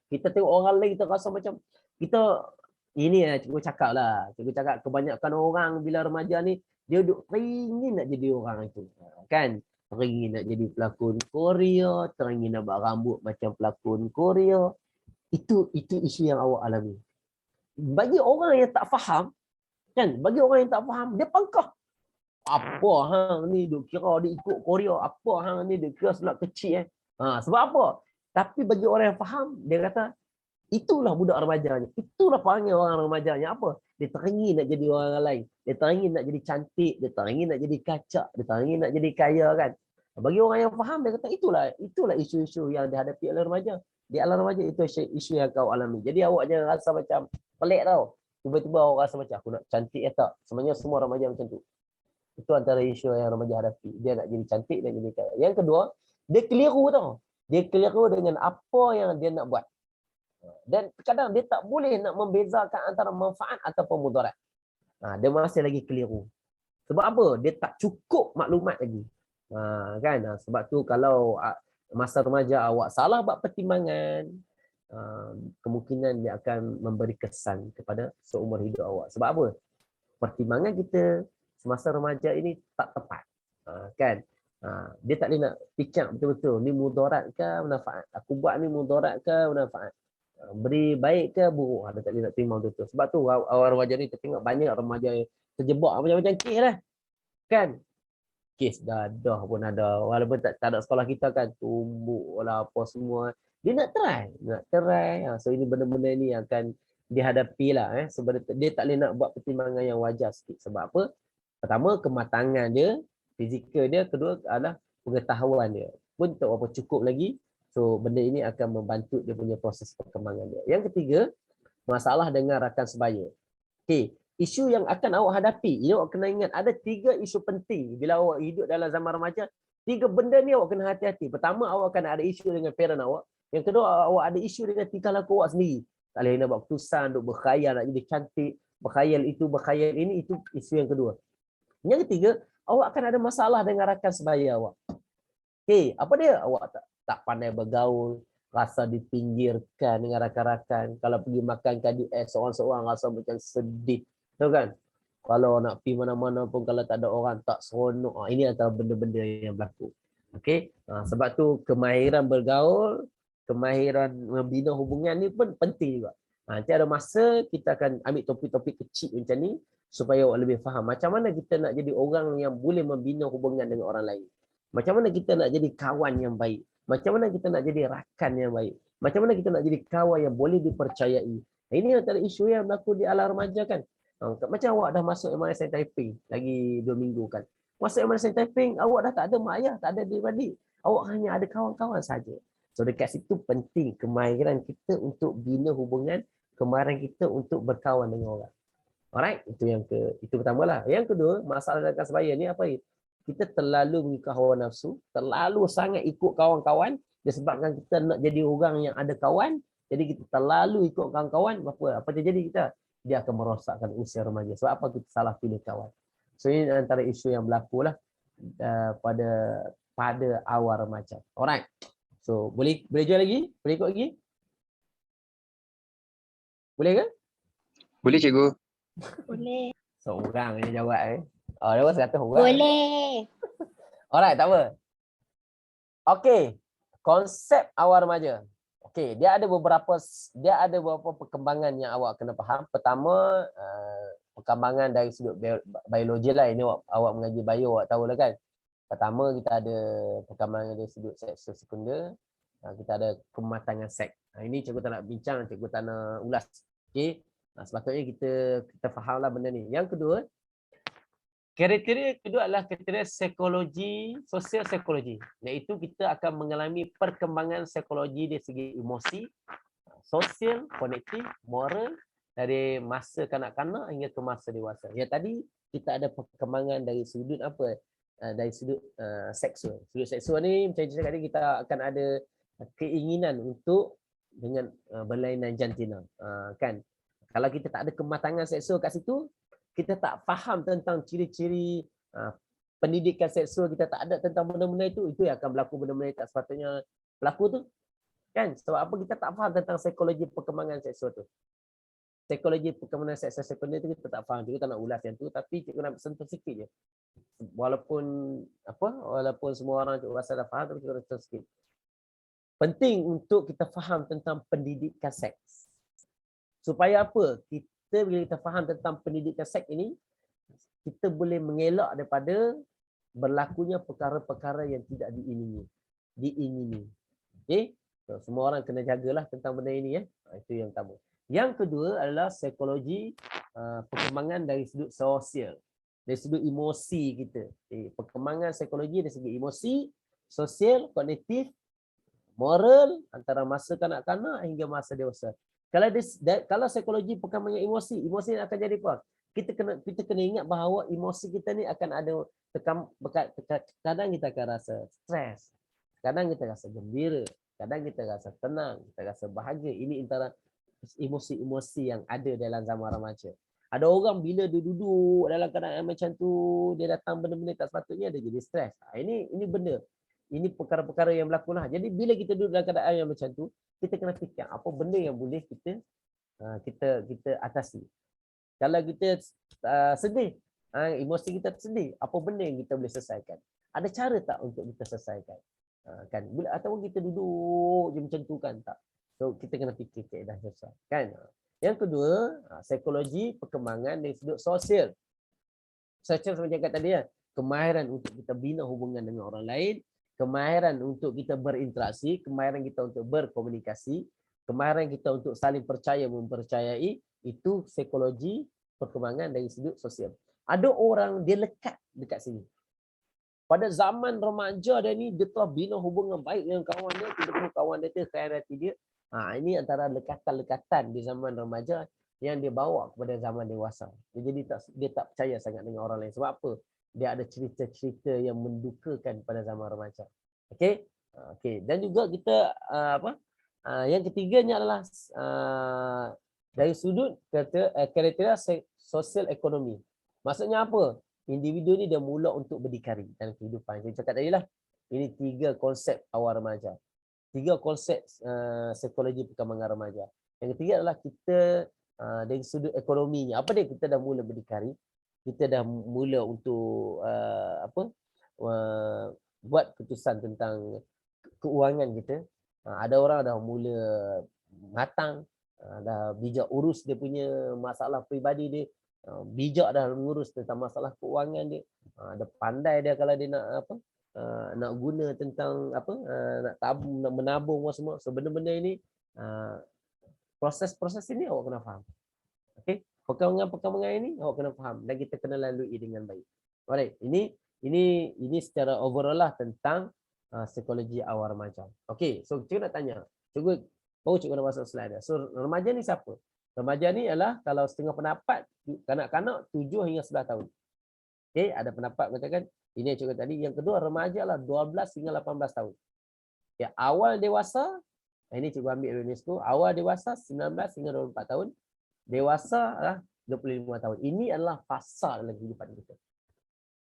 Kita tengok orang lain, kita rasa macam kita, ini cikgu cakap lah. Cikgu cakap kebanyakan orang bila remaja ni, dia duk teringin nak jadi orang itu. Kan? Teringin nak jadi pelakon Korea, teringin nak buat rambut macam pelakon Korea. Itu isu yang awak alami. Bagi orang yang tak faham, kan? Bagi orang yang tak faham, dia pangkah. Apa hang ni duk kira dia ikut Korea, apa hang ni duk kira selak kecil sebab apa? Tapi bagi orang yang faham, dia kata itulah budak remajanya. Itulah panggil orang remajanya apa? Dia teringin nak jadi orang lain. Dia teringin nak jadi cantik, dia teringin nak jadi kacak, dia teringin nak jadi kaya kan. Bagi orang yang faham, dia kata itulah isu-isu yang dihadapi oleh remaja. Di alam remaja itu isu yang kau alami. Jadi awak jangan rasa macam pelik tau. Tiba-tiba awak rasa macam aku nak cantik ya tak? Sebenarnya semua remaja macam tu. Itu antara isu yang remaja hadapi. Dia nak jadi cantik dan jadi kaya. Yang kedua, dia keliru tau. Dia keliru dengan apa yang dia nak buat. Dan kadang dia tak boleh nak membezakan antara manfaat ataupun mudarat. Dia masih lagi keliru. Sebab apa? Dia tak cukup maklumat lagi. Kan? Sebab tu kalau masa remaja awak salah buat pertimbangan, kemungkinan dia akan memberi kesan kepada seumur hidup awak. Sebab apa? Pertimbangan kita semasa remaja ini tak tepat. Kan? Dia tak boleh nak fikir betul-betul. Ni mudarat ke manfaat? Aku buat ni mudarat ke manfaat? Beri baik ke buruk? Dia tak boleh nak terima betul-betul. Sebab tu awal remaja ni kita tengok banyak remaja yang terjebak macam-macam kes lah. Kan? Kes dadah pun ada. Walaupun tak ada sekolah kita kan. Tumbuk lah apa semua. Dia nak try. So ini benda-benda ni akan dihadapi lah. Sebenarnya dia tak boleh nak buat pertimbangan yang wajar sikit. Sebab apa? Pertama, kematangan dia, fizikal dia. Kedua adalah pengetahuan dia. Pun tak berapa cukup lagi. So benda ini akan membantu dia punya proses perkembangan dia. Yang ketiga, masalah dengan rakan sebaya. Okey, isu yang akan awak hadapi, awak kena ingat ada 3 isu penting bila awak hidup dalam zaman remaja. 3 benda ni awak kena hati-hati. Pertama, awak akan ada isu dengan parent awak. Yang kedua, awak ada isu dengan tingkah laku awak sendiri. Tak boleh nak buat keputusan, duk berkhayal nak jadi cantik, berkhayal itu, berkhayal ini, itu isu yang kedua. Yang ketiga, awak akan ada masalah dengan rakan sebaya awak. Okey, apa dia? Awak tak pandai bergaul, rasa dipinggirkan dengan rakan-rakan. Kalau pergi makan KDS seorang-seorang rasa macam sedih. Tahu kan? Kalau nak pergi mana-mana pun kalau tak ada orang tak seronok. Ini antara benda-benda yang berlaku. Okey? Sebab tu kemahiran bergaul, kemahiran membina hubungan ni pun penting juga. Nanti ada masa kita akan ambil topik-topik kecil macam ni supaya awak lebih faham macam mana kita nak jadi orang yang boleh membina hubungan dengan orang lain. Macam mana kita nak jadi kawan yang baik. Macam mana kita nak jadi rakan yang baik. Macam mana kita nak jadi kawan yang boleh dipercayai. Ini antara isu yang berlaku di alam remaja kan. Macam awak dah masuk MRSM Taiping lagi 2 minggu kan. Masuk MRSM Taiping, awak dah tak ada mak ayah, tak ada adik-beradik. Awak hanya ada kawan-kawan saja. So dekat situ penting kemahiran kita untuk bina hubungan, kemahiran kita untuk berkawan dengan orang. Alright, itu pertama lah. Yang kedua, masalah rakan sebaya ni apa ni? Kita terlalu mengikut hawa nafsu, terlalu sangat ikut kawan-kawan, disebabkan kita nak jadi orang yang ada kawan, jadi kita terlalu ikut kawan-kawan, apa terjadi kita? Dia akan merosakkan usia remaja. Sebab apa? Kita salah pilih kawan. So ini antara isu yang berlaku lah pada awal remaja. Alright. So boleh jual lagi? Boleh ikut lagi? Boleh ke? Boleh cikgu. Boleh. Seorang je jawab dia pun 100 orang. Boleh. Alright, tak apa. Okey. Konsep awal remaja. Okey, dia ada beberapa perkembangan yang awak kena faham. Pertama, perkembangan dari sudut biologi lah. Ini awak mengaji bio, awak tahu lah kan. Pertama, kita ada perkembangan dari sudut seks sekunder. Kita ada kematangan seks. Ini cikgu tak nak bincang, cikgu tak nak ulas. Okey. Sepatutnya kita fahamlah benda ni. Yang kedua, kriteria kedua adalah kriteria sosial psikologi. Iaitu kita akan mengalami perkembangan psikologi dari segi emosi, sosial, kognitif, moral dari masa kanak-kanak hingga ke masa dewasa. Yang tadi kita ada perkembangan dari sudut apa? Dari sudut seksual. Sudut seksual ni macam cakap tadi kita akan ada keinginan untuk dengan berlainan jantina. Kan? Kalau kita tak ada kematangan seksual kat situ, kita tak faham tentang ciri-ciri pendidikan seksual, kita tak ada tentang benda-benda itu yang akan berlaku benda-benda yang tak sepatutnya berlaku tu. Kan? Sebab apa kita tak faham tentang psikologi perkembangan seksual tu. Psikologi perkembangan seksual sekunder tu kita tak faham. Kita tak nak ulas yang tu, tapi cikgu nak sentuh sikit je. Walaupun semua orang cikgu rasa dah faham, tapi cikgu nak sentuh sikit. Penting untuk kita faham tentang pendidikan seks. Supaya apa? Bila kita faham tentang pendidikan seks ini, kita boleh mengelak daripada berlakunya perkara-perkara yang tidak diingini. Okey? So, semua orang kena jagalah tentang benda ini ya. Itu yang pertama. Yang kedua adalah psikologi perkembangan dari sudut sosial, dari sudut emosi kita. Perkembangan psikologi dari segi emosi, sosial, kognitif, moral antara masa kanak-kanak hingga masa dewasa. Kalau psikologi perkembangan emosi ni akan jadi apa? Kita kena ingat bahawa emosi kita ni akan ada kadang kita akan rasa stres, kadang kita rasa gembira, kadang kita rasa tenang, kita rasa bahagia. Ini antara emosi-emosi yang ada dalam zaman remaja. Ada orang bila dia duduk dalam keadaan macam tu, dia datang benda-benda tak sepatutnya, dia jadi stres. Ini benda. Ini perkara-perkara yang berlaku lah. Jadi bila kita duduk dalam keadaan yang macam tu, kita kena fikir apa benda yang boleh kita atasi. Kalau kita sedih, emosi kita sedih, apa benda yang kita boleh selesaikan? Ada cara tak untuk kita selesaikan? Kan? Ataupun kita duduk je macam tu kan? Tak. So, kita kena fikir kaedah selesai. Kan? Yang kedua, psikologi perkembangan dari sudut sosial. Sosial seperti yang kata tadi, kemahiran untuk kita bina hubungan dengan orang lain, kemahiran untuk kita berinteraksi, kemahiran kita untuk berkomunikasi, kemahiran kita untuk saling percaya mempercayai, itu psikologi perkembangan dari sudut sosial. Ada orang dia lekat dekat sini. Pada zaman remaja dia ni, dia telah bina hubungan baik dengan kawan dia, tiba-tiba kawan dia khianati dia. Ini antara lekatan-lekatan di zaman remaja yang dia bawa kepada zaman dewasa. Dia tak percaya sangat dengan orang lain. Sebab apa? Dia ada cerita-cerita yang mendukakan pada zaman remaja. Okey? Okey. Dan juga kita yang ketiganya adalah dari sudut kriteria sosial ekonomi. Maksudnya apa? Individu ni dia mula untuk berdikari dalam kehidupan. Saya cakap tadi lah, ini 3 konsep awal remaja. 3 konsep psikologi perkembangan remaja. Yang ketiga adalah kita dari sudut ekonominya. Apa dia? Kita dah mula berdikari. Kita dah mula untuk buat keputusan tentang keuangan kita. Ada orang dah mula matang, dah bijak urus dia punya masalah peribadi dia. Bijak dah mengurus tentang masalah keuangan dia. Ada pandai dia kalau dia nak nak guna tentang nak tabung, nak menabung semua. So benda-benda ini proses-proses ini awak kena faham. Okey, perkembangan ini awak kena faham dan kita kena lalui dengan baik. Alright, ini secara overall lah tentang psikologi awal remaja. Okey, so cikgu nak tanya. Cikgu nak masuk slide dia. So remaja ni siapa? Remaja ni adalah kalau setengah pendapat kanak-kanak 7 hingga 11 tahun. Okey, ada pendapat katakan ini yang cikgu tadi. Yang kedua remaja lah 12 hingga 18 tahun. Ya, awal dewasa, ini cikgu ambil dari UNESCO, awal dewasa 19 hingga 24 tahun. Dewasa lah 25 tahun. Ini adalah fasa dalam kehidupan kita.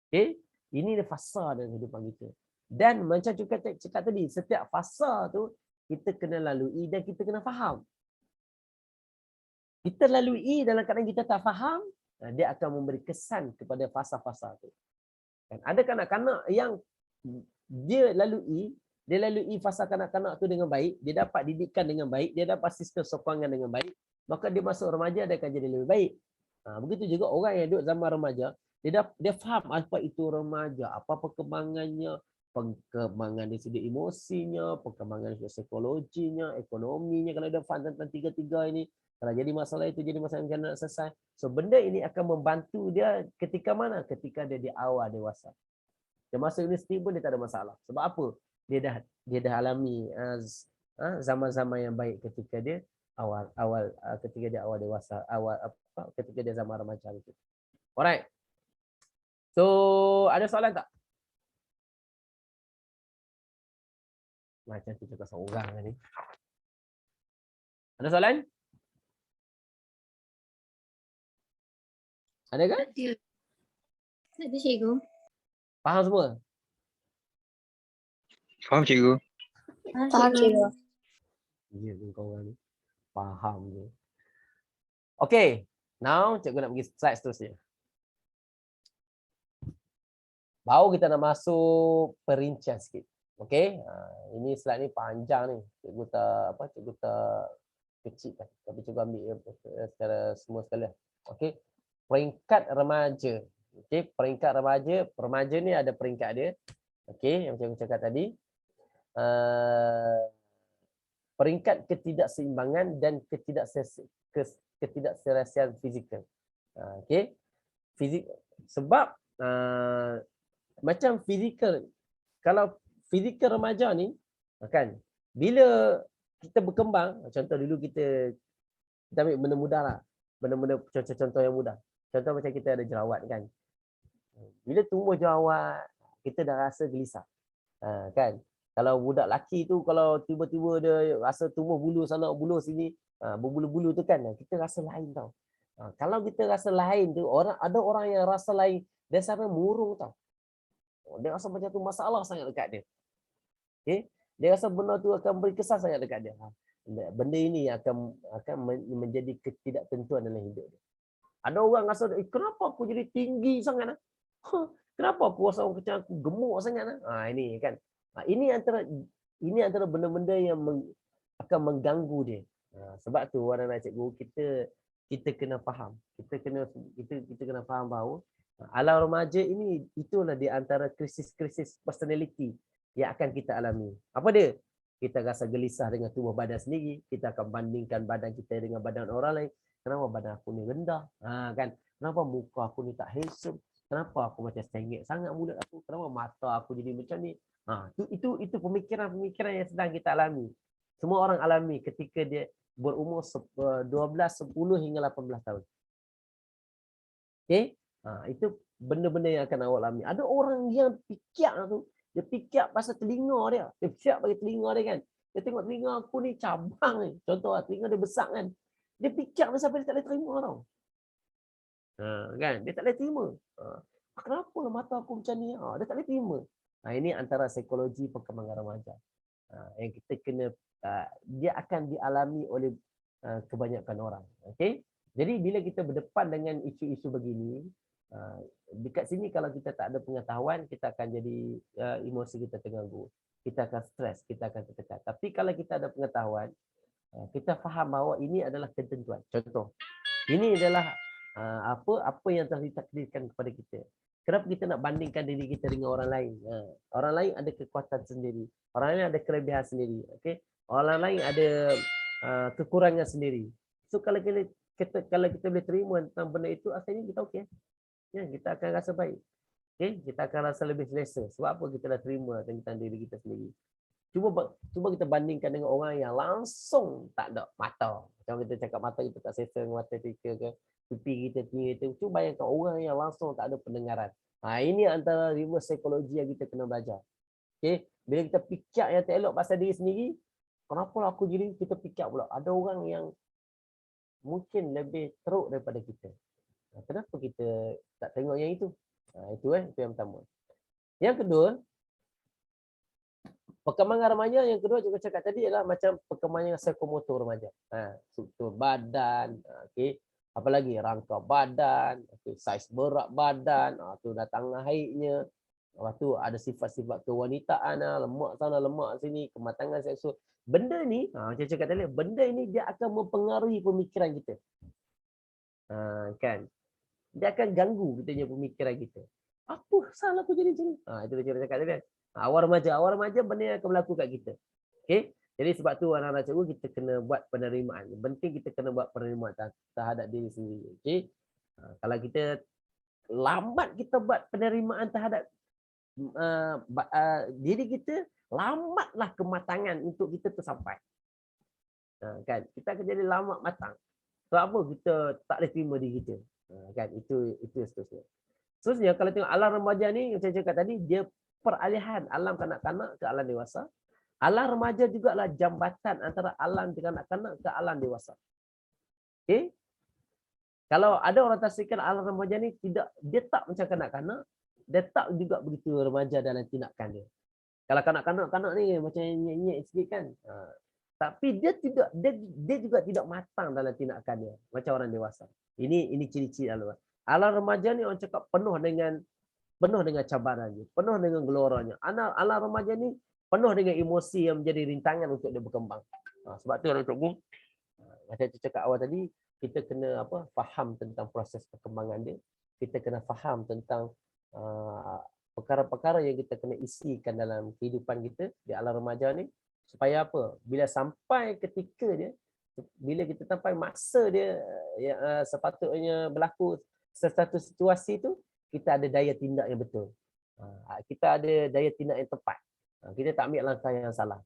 Okey, ini adalah fasa dalam kehidupan kita. Dan macam cikgu cakap tadi, setiap fasa tu kita kena lalui dan kita kena faham. Kita lalui dalam keadaan kita tak faham, dia akan memberi kesan kepada fasa-fasa itu. Ada kanak-kanak yang dia lalui fasa kanak-kanak tu dengan baik, dia dapat didikan dengan baik, dia dapat sistem sokongan dengan baik, maka dia masuk remaja dia akan jadi lebih baik. Begitu juga orang yang duduk zaman remaja, dia faham apa itu remaja, apa perkembangannya, perkembangan dari sudut emosinya, perkembangan dari sudut psikologinya, ekonominya. Kalau dia faham tentang tiga-tiga ini, kalau jadi masalah itu jadi masalah yang nak selesai. So benda ini akan membantu dia ketika mana? Ketika dia di awal dewasa. Dia masuk universiti pun dia tak ada masalah. Sebab apa? Dia dah alami zaman-zaman yang baik ketika dia ketika dia awal dewasa, ketika dia zaman remaja itu. Alright. So ada soalan tak? Macam tu cakap seorang ni. Ada soalan? Ada kan? Ada cikgu. Faham semua? Faham cikgu. Faham cikgu. Ya, kau orang ni. Faham je. Okay. Now, cikgu nak pergi slide seterusnya. Baru kita nak masuk perincian sikit. Okay. Ini slide ni panjang ni. Cikgu tak kecilkan. Tapi cikgu ambil secara semua sekali. Okay. Peringkat remaja. Okay. Peringkat remaja ni ada peringkat dia. Okay. Yang cikgu cakap tadi. Peringkat ketidakseimbangan dan ketidakserasian fizikal. Okay. Sebab macam fizikal, kalau fizikal remaja ni kan, bila kita berkembang, contoh dulu kita ambil benda mudah lah, benda-benda contoh yang mudah. Contoh macam kita ada jerawat kan. Bila tumbuh jerawat, kita dah rasa gelisah. Kan? Kalau budak lelaki tu, kalau tiba-tiba dia rasa tumbuh bulu sana, bulu sini, berbulu-bulu tu kan, kita rasa lain tau. Kalau kita rasa lain tu, ada orang yang rasa lain, dia sampai murung tau. Dia rasa macam tu masalah sangat dekat dia. Okay? Dia rasa benda tu akan beri kesan sangat dekat dia. Benda ini akan menjadi ketidaktentuan dalam hidup dia. Ada orang rasa, kenapa aku jadi tinggi sangat? Kenapa aku rasa orang kecil aku gemuk sangat? Ini kan. Ini antara benda-benda yang akan mengganggu dia. Sebab tu anak-anak cikgu kita kena faham. Kita kena faham bahawa alam remaja ini itulah di antara krisis-krisis personality yang akan kita alami. Apa dia? Kita rasa gelisah dengan tubuh badan sendiri, kita akan bandingkan badan kita dengan badan orang lain. Kenapa badan aku ni rendah? Kan? Kenapa muka aku ni tak handsome? Kenapa aku macam sengit sangat mulut aku? Kenapa mata aku jadi macam ni? Itu pemikiran-pemikiran yang sedang kita alami. Semua orang alami ketika dia berumur 12, 10 hingga 18 tahun. Okey? Itu benda-benda yang akan awak alami. Ada orang yang fikir tu, dia fikir pasal telinga dia. Dia fikir bagi telinga dia kan. Dia tengok telinga aku ni cabang ni. Contoh telinga dia besar kan. Dia fikir pasal apa dia tak boleh terima tau. Kan? Dia tak boleh terima. Kenapa mata aku macam ni? Dia tak boleh terima. Ini antara psikologi perkembangan remaja. Yang kita kena, dia akan dialami oleh kebanyakan orang. Okey? Jadi bila kita berdepan dengan isu-isu begini, dekat sini kalau kita tak ada pengetahuan, kita akan jadi emosi kita terganggu. Kita akan stres, kita akan tertekan. Tapi kalau kita ada pengetahuan, kita faham bahawa ini adalah ketentuan. Contoh, ini adalah apa yang telah ditakdirkan kepada kita. Kenapa kita nak bandingkan diri kita dengan orang lain? Orang lain ada kekuatan sendiri. Orang lain ada kelebihan sendiri. Okay? Orang lain ada kekurangan sendiri. So kalau kita boleh terima tentang benda itu, akhirnya kita okey. Ya, kita akan rasa baik. Okay? Kita akan rasa lebih selesa. Sebab apa kita dah terima tentang diri kita sendiri. Cuba kita bandingkan dengan orang yang langsung tak ada mata. Macam kita cakap mata kita tak selesa dengan mata kita ke, pipi kita, telinga kita. Cuba bayangkan orang yang langsung tak ada pendengaran. Ini antara reverse psikologi yang kita kena belajar. Okay? Bila kita fikir yang tak elok pasal diri sendiri, kenapa aku jadi kita fikir pula ada orang yang mungkin lebih teruk daripada kita. Kenapa kita tak tengok yang itu? Itu yang pertama. Yang kedua, perkembangan remaja yang kedua juga cakap tadi adalah macam perkembangan psikomotor remaja. Struktur badan, okey. Apalagi rangka badan, saiz berat badan, tu datang haidnya. Lepas tu ada sifat-sifat kewanitaan, lemak sana, lemak sini, kematangan seksual. Benda ni, macam cakap tadi, benda ni dia akan mempengaruhi pemikiran kita. Kan? Dia akan ganggu kita punya pemikiran kita. Apa salah aku jadi macam ni? Itu dia cakap tadi kan. Awal remaja benda yang akan berlaku kat kita. Okey? Jadi sebab tu anak-anak cikgu kita kena buat penerimaan. Penting kita kena buat penerimaan terhadap diri sendiri. Okey? Kalau kita lambat kita buat penerimaan terhadap diri kita, lambatlah kematangan untuk kita tersampai. Kan? Kita akan jadi lambat matang. Sebab apa kita tak boleh terima diri kita. Kan? Itu seterusnya. Seterusnya kalau tengok alam remaja ni, macam saya cakap tadi, dia peralihan alam kanak-kanak ke alam dewasa. Alam remaja juga adalah jambatan antara alam kanak-kanak ke alam dewasa. Okey? Kalau ada orang tafsirkan alam remaja ni dia tak macam kanak-kanak, dia tak juga begitu remaja dalam tindakan dia. Kalau kanak-kanak ni macam nyek-nyek sikit kan. Tapi dia juga tidak matang dalam tindakan dia macam orang dewasa. Ini ciri-ciri alam. Alam remaja ni orang cakap penuh dengan cabarannya, penuh dengan geloranya. Alam remaja ni penuh dengan emosi yang menjadi rintangan untuk dia berkembang. Sebab tu orang cikgu, macam saya cakap awal tadi, kita kena faham tentang proses perkembangan dia. Kita kena faham tentang perkara-perkara yang kita kena isikan dalam kehidupan kita di alam remaja ni. Supaya apa? Bila sampai ketika dia, bila kita sampai masa dia sepatutnya berlaku sesuatu situasi tu, kita ada daya tindak yang betul. Kita ada daya tindak yang tepat. Kita tak ambil langkah yang salah.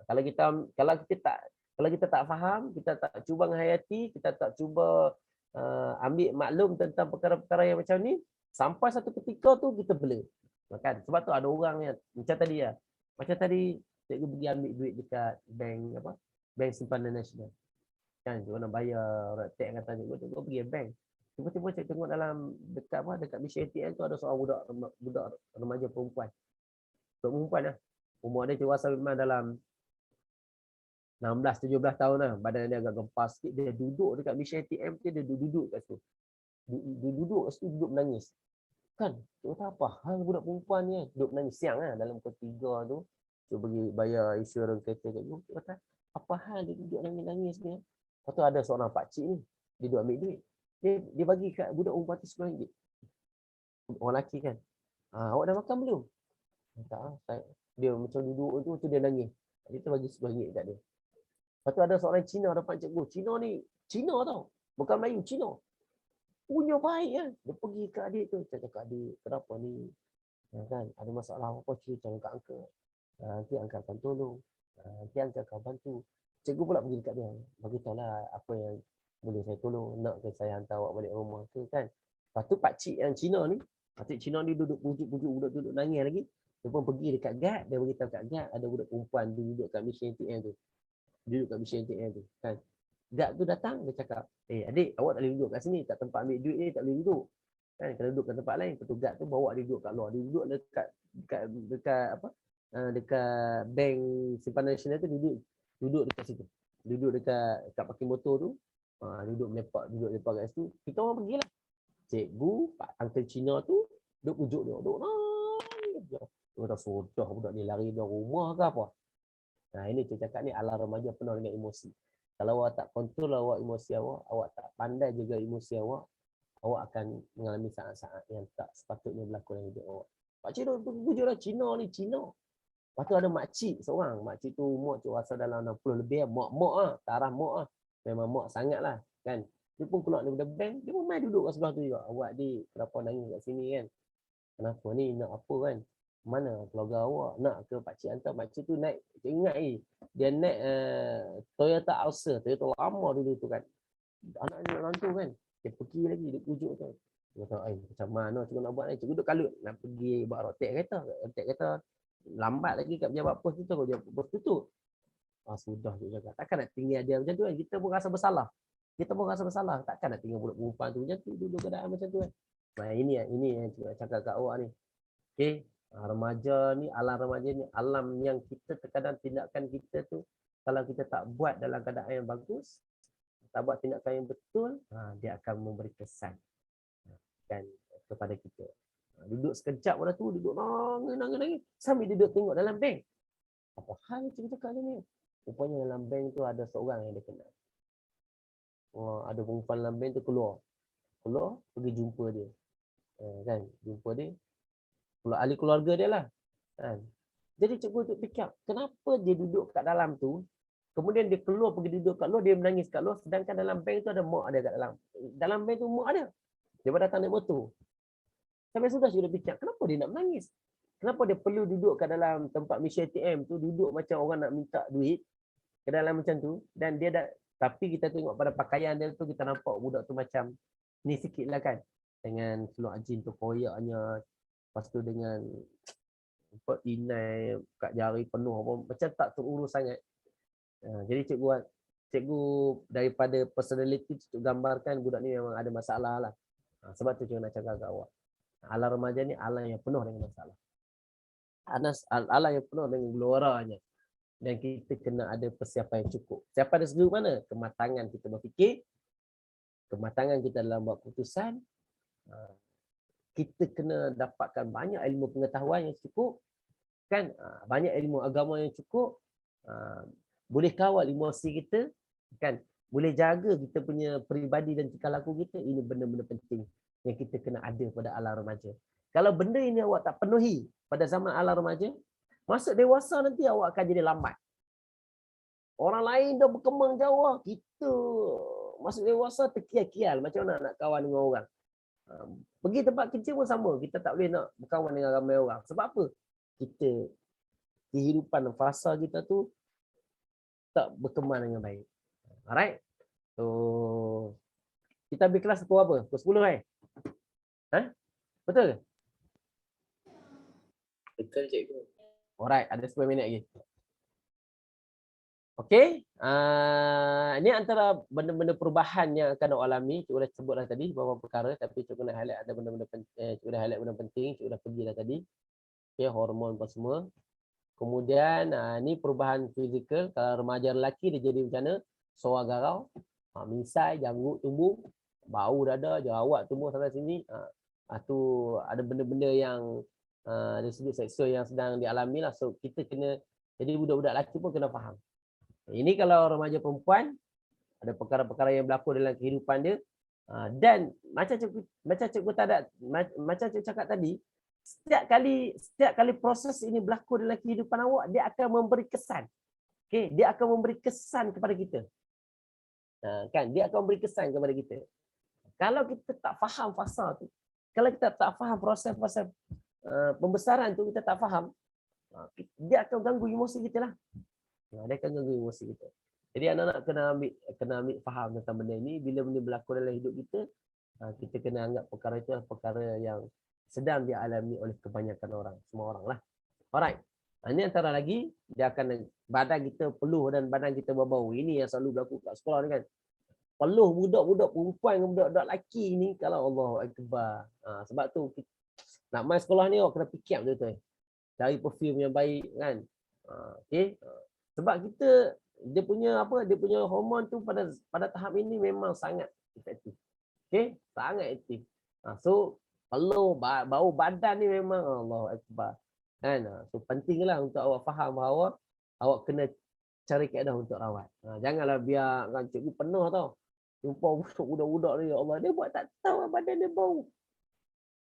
Kalau kita tak faham, kita tak cuba menghayati, kita tak cuba ambil maklum tentang perkara-perkara yang macam ni, sampai satu ketika tu kita bela. Kan? Sebab tu ada orang yang macam tadi Macam tadi cikgu pergi ambil duit dekat bank simpanan nasional. Kan cikgu nak bayar rakyat kata cikgu pergi bank. Tiba-tiba saya tengok dalam dekat mesin ATM tu ada seorang budak remaja perempuan. Perempuan umur dia rasa memang dalam 16-17 tahun lah. Badan dia agak gempar sikit. Dia duduk dekat mesin ATM dia duduk kat situ. Dia duduk kat situ, duduk menangis. Kan, cikgu kata apa hal budak perempuan ni duduk nangis siang lah dalam pukul 3 tu. Cikgu pergi bayar insurans kereta cikgu. Cikgu kata, apa hal dia duduk nangis-nangis ni? Lepas tu ada seorang pakcik ni, dia duduk ambil duit. Dia bagi kat budak perempuan tu RM10. Orang lelaki kan. Awak dah makan belum? Tak, dia macam duduk tu dia nangis. Dia tu bagi RM10 kat dia. Lepas tu ada seorang Cina dapat cikgu. Cina ni, Cina tau. Bukan Melayu, Cina. Punya baik kan. Dia pergi ke adik tu. Dia cakap, adik, kenapa ni? Kan, ada masalah apa cerita kat uncle. Nanti uncle akan tolong. Nanti uncle akan bantu. Cikgu pula pergi dekat dia. Beritahu lah apa yang boleh saya tolong. Nak ke saya hantar awak balik rumah ke kan. Lepas tu pakcik yang Cina ni. Pakcik Cina ni duduk pujuk-pujuk budak duduk nangis lagi. Dia pun pergi dekat guard. Dia beritahu kat guard ada budak perempuan duduk kat mesin ATM tu. Duduk kat mesin ATM tu kan. Guard tu datang, dia cakap, adik, awak tak boleh duduk kat sini, kat tempat ambil duit ni tak boleh duduk. Kan, kalau duduk kat tempat lain, petugas tu bawa dia duduk kat luar. Dia duduk dekat apa? Dekat bank simpanan nasional tu duduk dekat situ. Duduk dekat parking motor tu. Duduk lepak kat situ. Kita orang pergilah. Cikgu, Pak Uncle Cina tu duduk pujuk dia, duduk nangis. Dia dah sudah budak ni lari dari rumah ke apa. Nah, ini saya cakap ni ala remaja penuh dengan emosi. Kalau awak tak kontrol awak emosi awak tak pandai juga emosi awak akan mengalami saat-saat yang tak sepatutnya berlaku dalam hidup awak. Pakcik tu pujuk lah Cina ni, Cina. Lepas tu ada makcik seorang. Makcik tu umur tu rasa dalam 60 lebih. Mak-mak lah. Taraf mak lah. Memang mak sangat lah. Kan? Dia pun keluar daripada bank. Dia pun main duduk kat sebelah tu juga. Awak adik, kenapa nangis kat sini kan? Kenapa ni? Nak apa kan? Mana keluarga awak? Nak ke pakcik hantar? Pakcik tu naik. Cik ingat dia naik Toyota Alsa. Toyota lama dulu tu kan. Anak-anak orang tu kan. Dia pergi lagi. Dia pujuk tu. Dia kata, macam mana cikgu nak buat ni? Cikgu duduk kalut. Nak pergi buat rotek kereta. Rotek kereta. Lambat lagi kat pejabat pos tu. Kalau dia pos tutup. Sudah tu cakap. Takkan nak tinggal dia macam tu kan. Kita pun rasa bersalah. Takkan nak tinggal budak perempuan tu macam tu. Duduk keadaan macam tu kan. Nah, ini yang cikgu nak cakap kat awak ni. Okay. Remaja ni, alam remaja ni, alam yang kita terkadang tindakan kita tu, kalau kita tak buat dalam keadaan yang bagus, tak buat tindakan yang betul, dia akan memberi kesan kan kepada kita. Duduk sekejap pada tu, duduk nangis, sambil duduk tengok dalam bank. Apa hal cerita kali ni? Rupanya dalam bank tu ada seorang yang dia kenal. Ada perempuan dalam bank tu keluar, pergi jumpa dia. Kan, jumpa dia. Ahli keluarga dia lah. Jadi cikgu tu fikir, kenapa dia duduk kat dalam tu, kemudian dia keluar pergi duduk kat luar, dia menangis kat luar, sedangkan dalam bank tu ada mak dia kat dalam. Dalam bank tu mak ada. Dia datang naik motor. Sampai sudah cikgu fikir, kenapa dia nak menangis? Kenapa dia perlu duduk kat dalam tempat mesin ATM tu, duduk macam orang nak minta duit, ke dalam macam tu, dan dia dah, tapi kita tengok pada pakaian dia tu, kita nampak budak tu macam, ni sikit lah kan, dengan seluar jin tu koyaknya, lepas tu dengan inai kat jari penuh apa, macam tak terurus sangat. Jadi cikgu daripada personality cikgu gambarkan budak ni memang ada masalah lah. Sebab tu cikgu nak cakap kat awak. Alam remaja ni alam yang penuh dengan masalah. Alam yang penuh dengan geloranya. Dan kita kena ada persiapan yang cukup. Siapa ada segi mana? Kematangan kita berfikir, kematangan kita dalam buat keputusan. Kita kena dapatkan banyak ilmu pengetahuan yang cukup, kan, banyak ilmu agama yang cukup, boleh kawal emosi kita, kan, boleh jaga kita punya peribadi dan tingkah laku kita. Ini benda-benda penting yang kita kena ada pada alam remaja. Kalau benda ini awak tak penuhi pada zaman alam remaja, masuk dewasa nanti awak akan jadi lambat. Orang lain dah berkembang jauh, kita masuk dewasa terkial-kial macam mana nak kawan dengan orang. Pergi tempat kerja pun sama, kita tak boleh nak berkawan dengan ramai orang. Sebab apa? Kehidupan fasa kita tu tak berkembang dengan baik. Alright? So, kita ambil kelas pukul apa? Pukul 10 Betul ke? Betul cikgu. Alright, ada 10 minit lagi. Okey, ini antara benda-benda perubahan yang akan awak alami. Cikgu dah sebutlah tadi beberapa perkara, tapi cikgu nak highlight ada benda-benda penting. Cikgu dah highlight benda penting, cikgu dah pergi dah tadi. Okey, hormon apa semua. Kemudian ni perubahan fizikal. Kalau remaja lelaki dia jadi macam mana? Suara garau, misai, janggut tumbuh, bau dada, jerawat tumbuh sana sini. Tu ada benda-benda yang dari segi seksual yang sedang dialami lah. So kita kena, jadi budak-budak lelaki pun kena faham. Ini kalau remaja perempuan, ada perkara-perkara yang berlaku dalam kehidupan dia. Dan macam cikgu cakap tadi, setiap kali proses ini berlaku dalam kehidupan awak, dia akan memberi kesan. Okey, dia akan memberi kesan kepada kita. Kan, dia akan memberi kesan kepada kita. Kalau kita tak faham fasa tu, kalau kita tak faham proses-proses pembesaran tu, kita tak faham, dia akan ganggu emosi kita lah. Dia akan ganggu emosi kita. Jadi anak-anak kena ambil faham tentang benda ini. Bila benda berlaku dalam hidup kita kena anggap perkara itu adalah perkara yang sedang dialami oleh kebanyakan orang, semua orang lah. Alright. Ini antara lagi, dia akan badan kita peluh dan badan kita berbau. Ini yang selalu berlaku kat sekolah ni kan. Peluh budak-budak perempuan dengan budak-budak lelaki ni, kalau Allahu Akbar. Sebab tu nak main sekolah ni kena fikir betul-betul. Cari perfume yang baik kan. Okey. Sebab dia punya hormon tu pada tahap ini memang sangat efektif. Okey, sangat aktif. So peluh bau badan ni memang Allahu Akbar. Kan? So pentinglah untuk awak faham bahawa awak kena cari kaedah untuk rawat. Janganlah biar kan cikgu penuh tau. Jumpa budak-budak ni, ya Allah, dia buat tak tahu badan dia bau.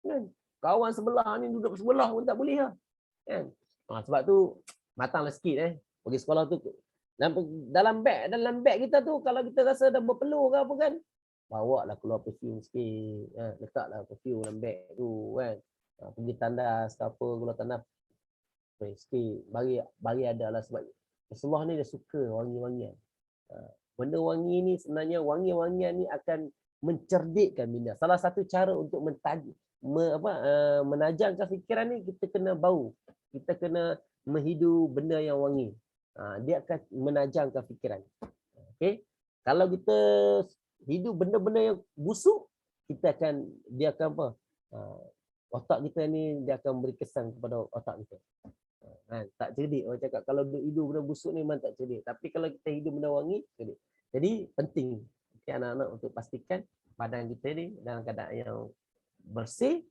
Kan? Kawan sebelah ni duduk sebelah pun tak boleh lah. Kan? Sebab tu matanglah sikit pergi sekolah tu. Dalam beg kita tu, kalau kita rasa dah berpeluh ke apa kan, bawa lah keluar perfume sikit. Letaklah perfume dalam beg tu kan. Pergi tandas ke apa, keluar tandas sikit. Bagi ada lah, sebab Rasulullah ni dia suka wangi-wangian. Benda wangi ni sebenarnya, wangi-wangian ni akan mencerdikkan minda. Salah satu cara untuk menajamkan fikiran ni, kita kena bau. Kita kena menghidu benda yang wangi. Dia akan menajamkan fikiran. Okey. Kalau kita hidup benda-benda yang busuk, dia akan apa? Otak kita ni dia akan beri kesan kepada otak kita. Tak cerdik. Orang cakap kalau hidup benda busuk ni memang tak cerdik. Tapi kalau kita hidup benda wangi, cerdik. Jadi penting anak-anak untuk pastikan badan kita ni dalam keadaan yang bersih.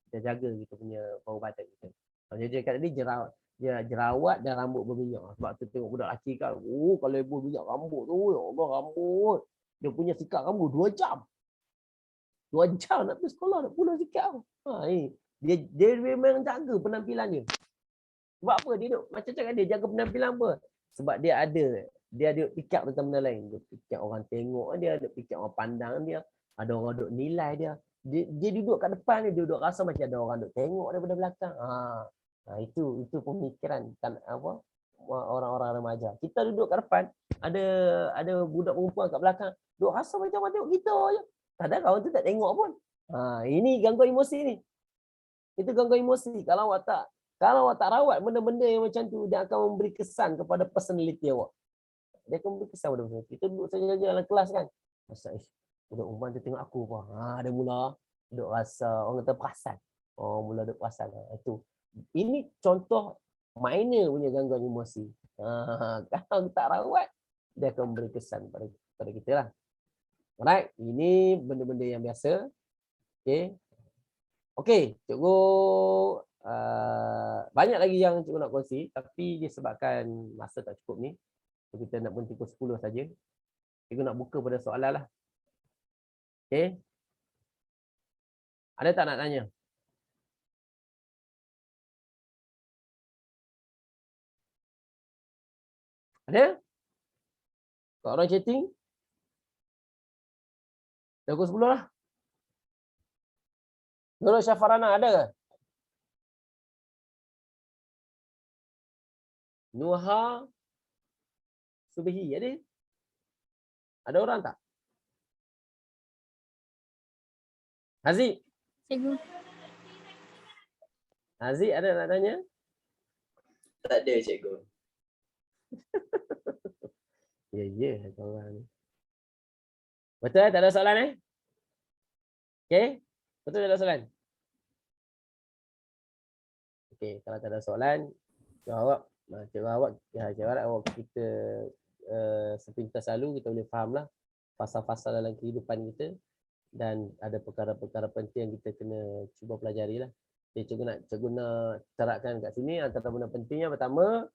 Kita jaga kita punya bau badan kita. Jadi cakap tadi jerawat dan rambut berminyak. Sebab tu tengok budak lelaki kan, kalau ibu minyak rambut tu, ya Allah, rambut. Dia punya sikat rambut 2 jam. 2 jam nak pergi sekolah, nak pulang sikat. Dia memang jaga penampilan dia. Sebab apa? Dia macam cakap dia jaga penampilan apa? Sebab dia ada fikir tentang benda lain. Dia fikir orang tengok dia, ada fikir orang pandang dia, ada orang duk nilai dia. Dia duduk kat depan ni, dia duduk rasa macam ada orang duk tengok daripada belakang. Itu pemikiran kan apa? Orang-orang remaja. Kita duduk kat depan, ada budak perempuan kat belakang, duk rasa macam orang tengok kita je. Kadang kawan tu tak tengok pun. Ini gangguan emosi ni. Itu gangguan emosi. Kalau awak tak rawat benda-benda yang macam tu, dia akan memberi kesan kepada personality awak. Dia akan memberi kesan pada personality. Kita duduk saja dalam kelas kan. Masa budak perempuan tu tengok aku apa. Dia mula duk rasa, orang kata perasan. Mula duk perasan. Itu. Ini contoh minor punya gangguan emosi. Kalau tak rawat, dia akan memberi kesan pada kita lah. Alright, ini benda-benda yang biasa. Okey, cikgu banyak lagi yang cikgu nak kongsi, tapi disebabkan masa tak cukup ni, kita nak berhenti pukul 10 saja. Cikgu nak buka pada soalan lah. Okey. Ada tak nak tanya? Ada? Kau orang chatting? Dah pukul 10 lah. Nurul Syafarana ada ke? Nuha Subihi ada? Ada orang tak? Haziq? Cikgu. Haziq ada nak tanya? Tak ada, cikgu. Ya, kawan. Betul tak ada soalan Okey? Betul tak ada soalan? Okey, kalau tak ada soalan, jawab. Jawab awak kita sepintas selalu kita boleh fahamlah fasa-fasa dalam kehidupan kita. dan ada perkara-perkara penting yang kita kena cuba pelajari lah. Jadi cikgu nak terapkan kat sini antara benda pentingnya pertama,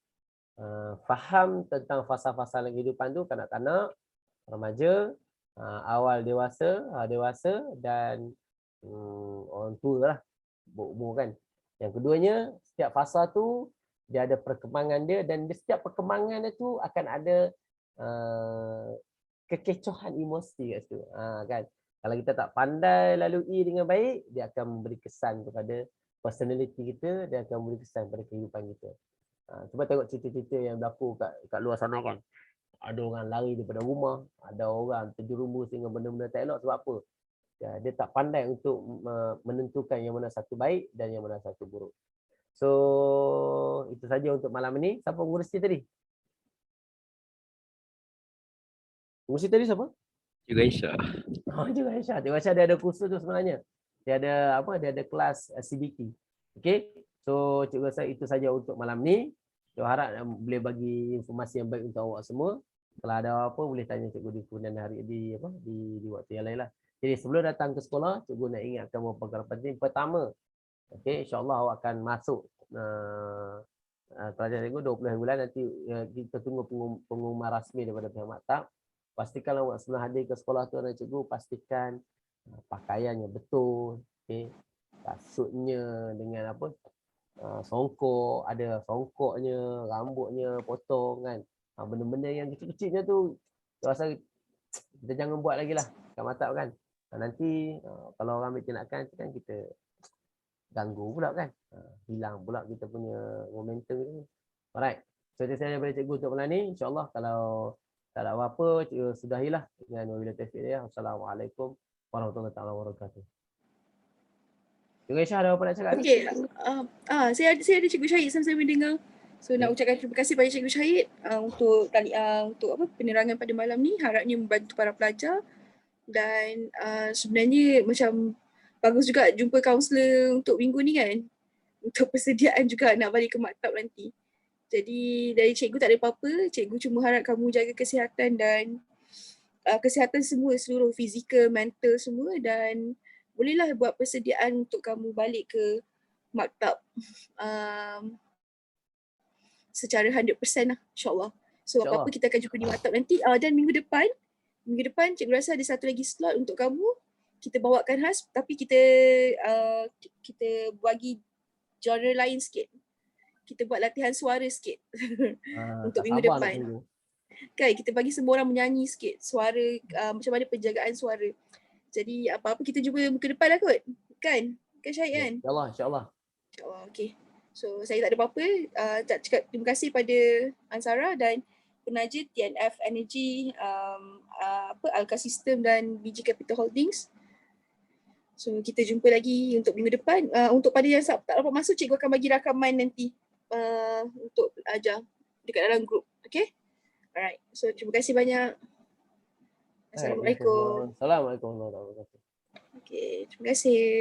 faham tentang fasa-fasa kehidupan tu, kanak-kanak, remaja, awal dewasa dan orang tua lah, umur kan. Yang keduanya, setiap fasa tu dia ada perkembangan dia dan di setiap perkembangan dia tu akan ada kekecohan emosi kat situ. Kan? Kalau kita tak pandai lalui dengan baik, dia akan memberi kesan kepada personality kita, dia akan memberi kesan pada kehidupan kita. Cuba tengok cerita-cerita yang berlaku kat luar sana kan. Ada orang lari daripada rumah, ada orang terjerumus dengan benda-benda tak elok sebab apa? Dia tak pandai untuk menentukan yang mana satu baik dan yang mana satu buruk. So, itu saja untuk malam ini. Siapa pengurusi tadi? Pengurusi tadi siapa? Cikgu Aisyah. Cikgu Aisyah. Cikgu Aisyah dia ada kursus tu sebenarnya. Dia ada kelas CBT. Okay. So, cikgu rasa itu saja untuk malam ni. Cikgu harap boleh bagi informasi yang baik untuk awak semua. Kalau ada apa boleh tanya cikgu di kemudian hari di waktu yang lain lah. Jadi sebelum datang ke sekolah, cikgu nak ingatkan beberapa perkara penting. Pertama, okay, insyaAllah awak akan masuk pelajaran cikgu 20 bulan nanti kita tunggu pengumuman rasmi daripada pihak maktab. Pastikan awak sebelum hadir ke sekolah tu ada cikgu, pastikan pakaiannya betul, okay. Kasutnya dengan apa? Songkok, ada songkoknya, rambutnya potong kan. Benda-benda yang kecil-kecilnya tu rasa kita jangan buat lagi lah kat maktab kan. Nanti kalau orang ambil tindakan kan kita ganggu pula kan. Hilang pula kita punya momentum ni. Alright. So itu saja daripada cikgu untuk malam ni. InsyaAllah kalau tak ada apa-apa, cikgu sudahilah dengan wabillahi taufiq ya. Assalamualaikum warahmatullahi wabarakatuh. Cikgu Aisyah ada apa nak cakap ni? Okey, saya ada Cikgu Syahid sama-sama dengar. So nak ucapkan terima kasih pada Cikgu Syahid untuk penerangan pada malam ni, harapnya membantu para pelajar dan sebenarnya macam bagus juga jumpa kaunselor untuk minggu ni kan, untuk persediaan juga nak balik ke maktab nanti. Jadi dari cikgu tak ada apa-apa, cikgu cuma harap kamu jaga kesihatan dan kesihatan semua, seluruh fizikal, mental semua, dan bolehlah buat persediaan untuk kamu balik ke maktab secara 100% lah, insyaAllah. So apa-apa kita akan jumpa di maktab nanti. Dan minggu depan cikgu rasa ada satu lagi slot untuk kamu. Kita bawakan khas tapi kita bagi genre lain sikit. Kita buat latihan suara sikit untuk minggu depan. Kan kita bagi semua orang menyanyi sikit suara, macam mana penjagaan suara. Jadi apa-apa kita jumpa muka depan lah kot. Kan Syahid kan? InsyaAllah. InsyaAllah, okay. So saya tak ada apa-apa. Tak cakap terima kasih pada Ansara dan penaja TNF Energy, Alka System dan BG Capital Holdings. So kita jumpa lagi untuk minggu depan. Untuk pada yang tak dapat masuk, cikgu akan bagi rakaman nanti untuk ajar dekat dalam grup. Okay? Alright. So terima kasih banyak. Assalamualaikum. Assalamualaikum warahmatullahi wabarakatuh. Okay, terima kasih.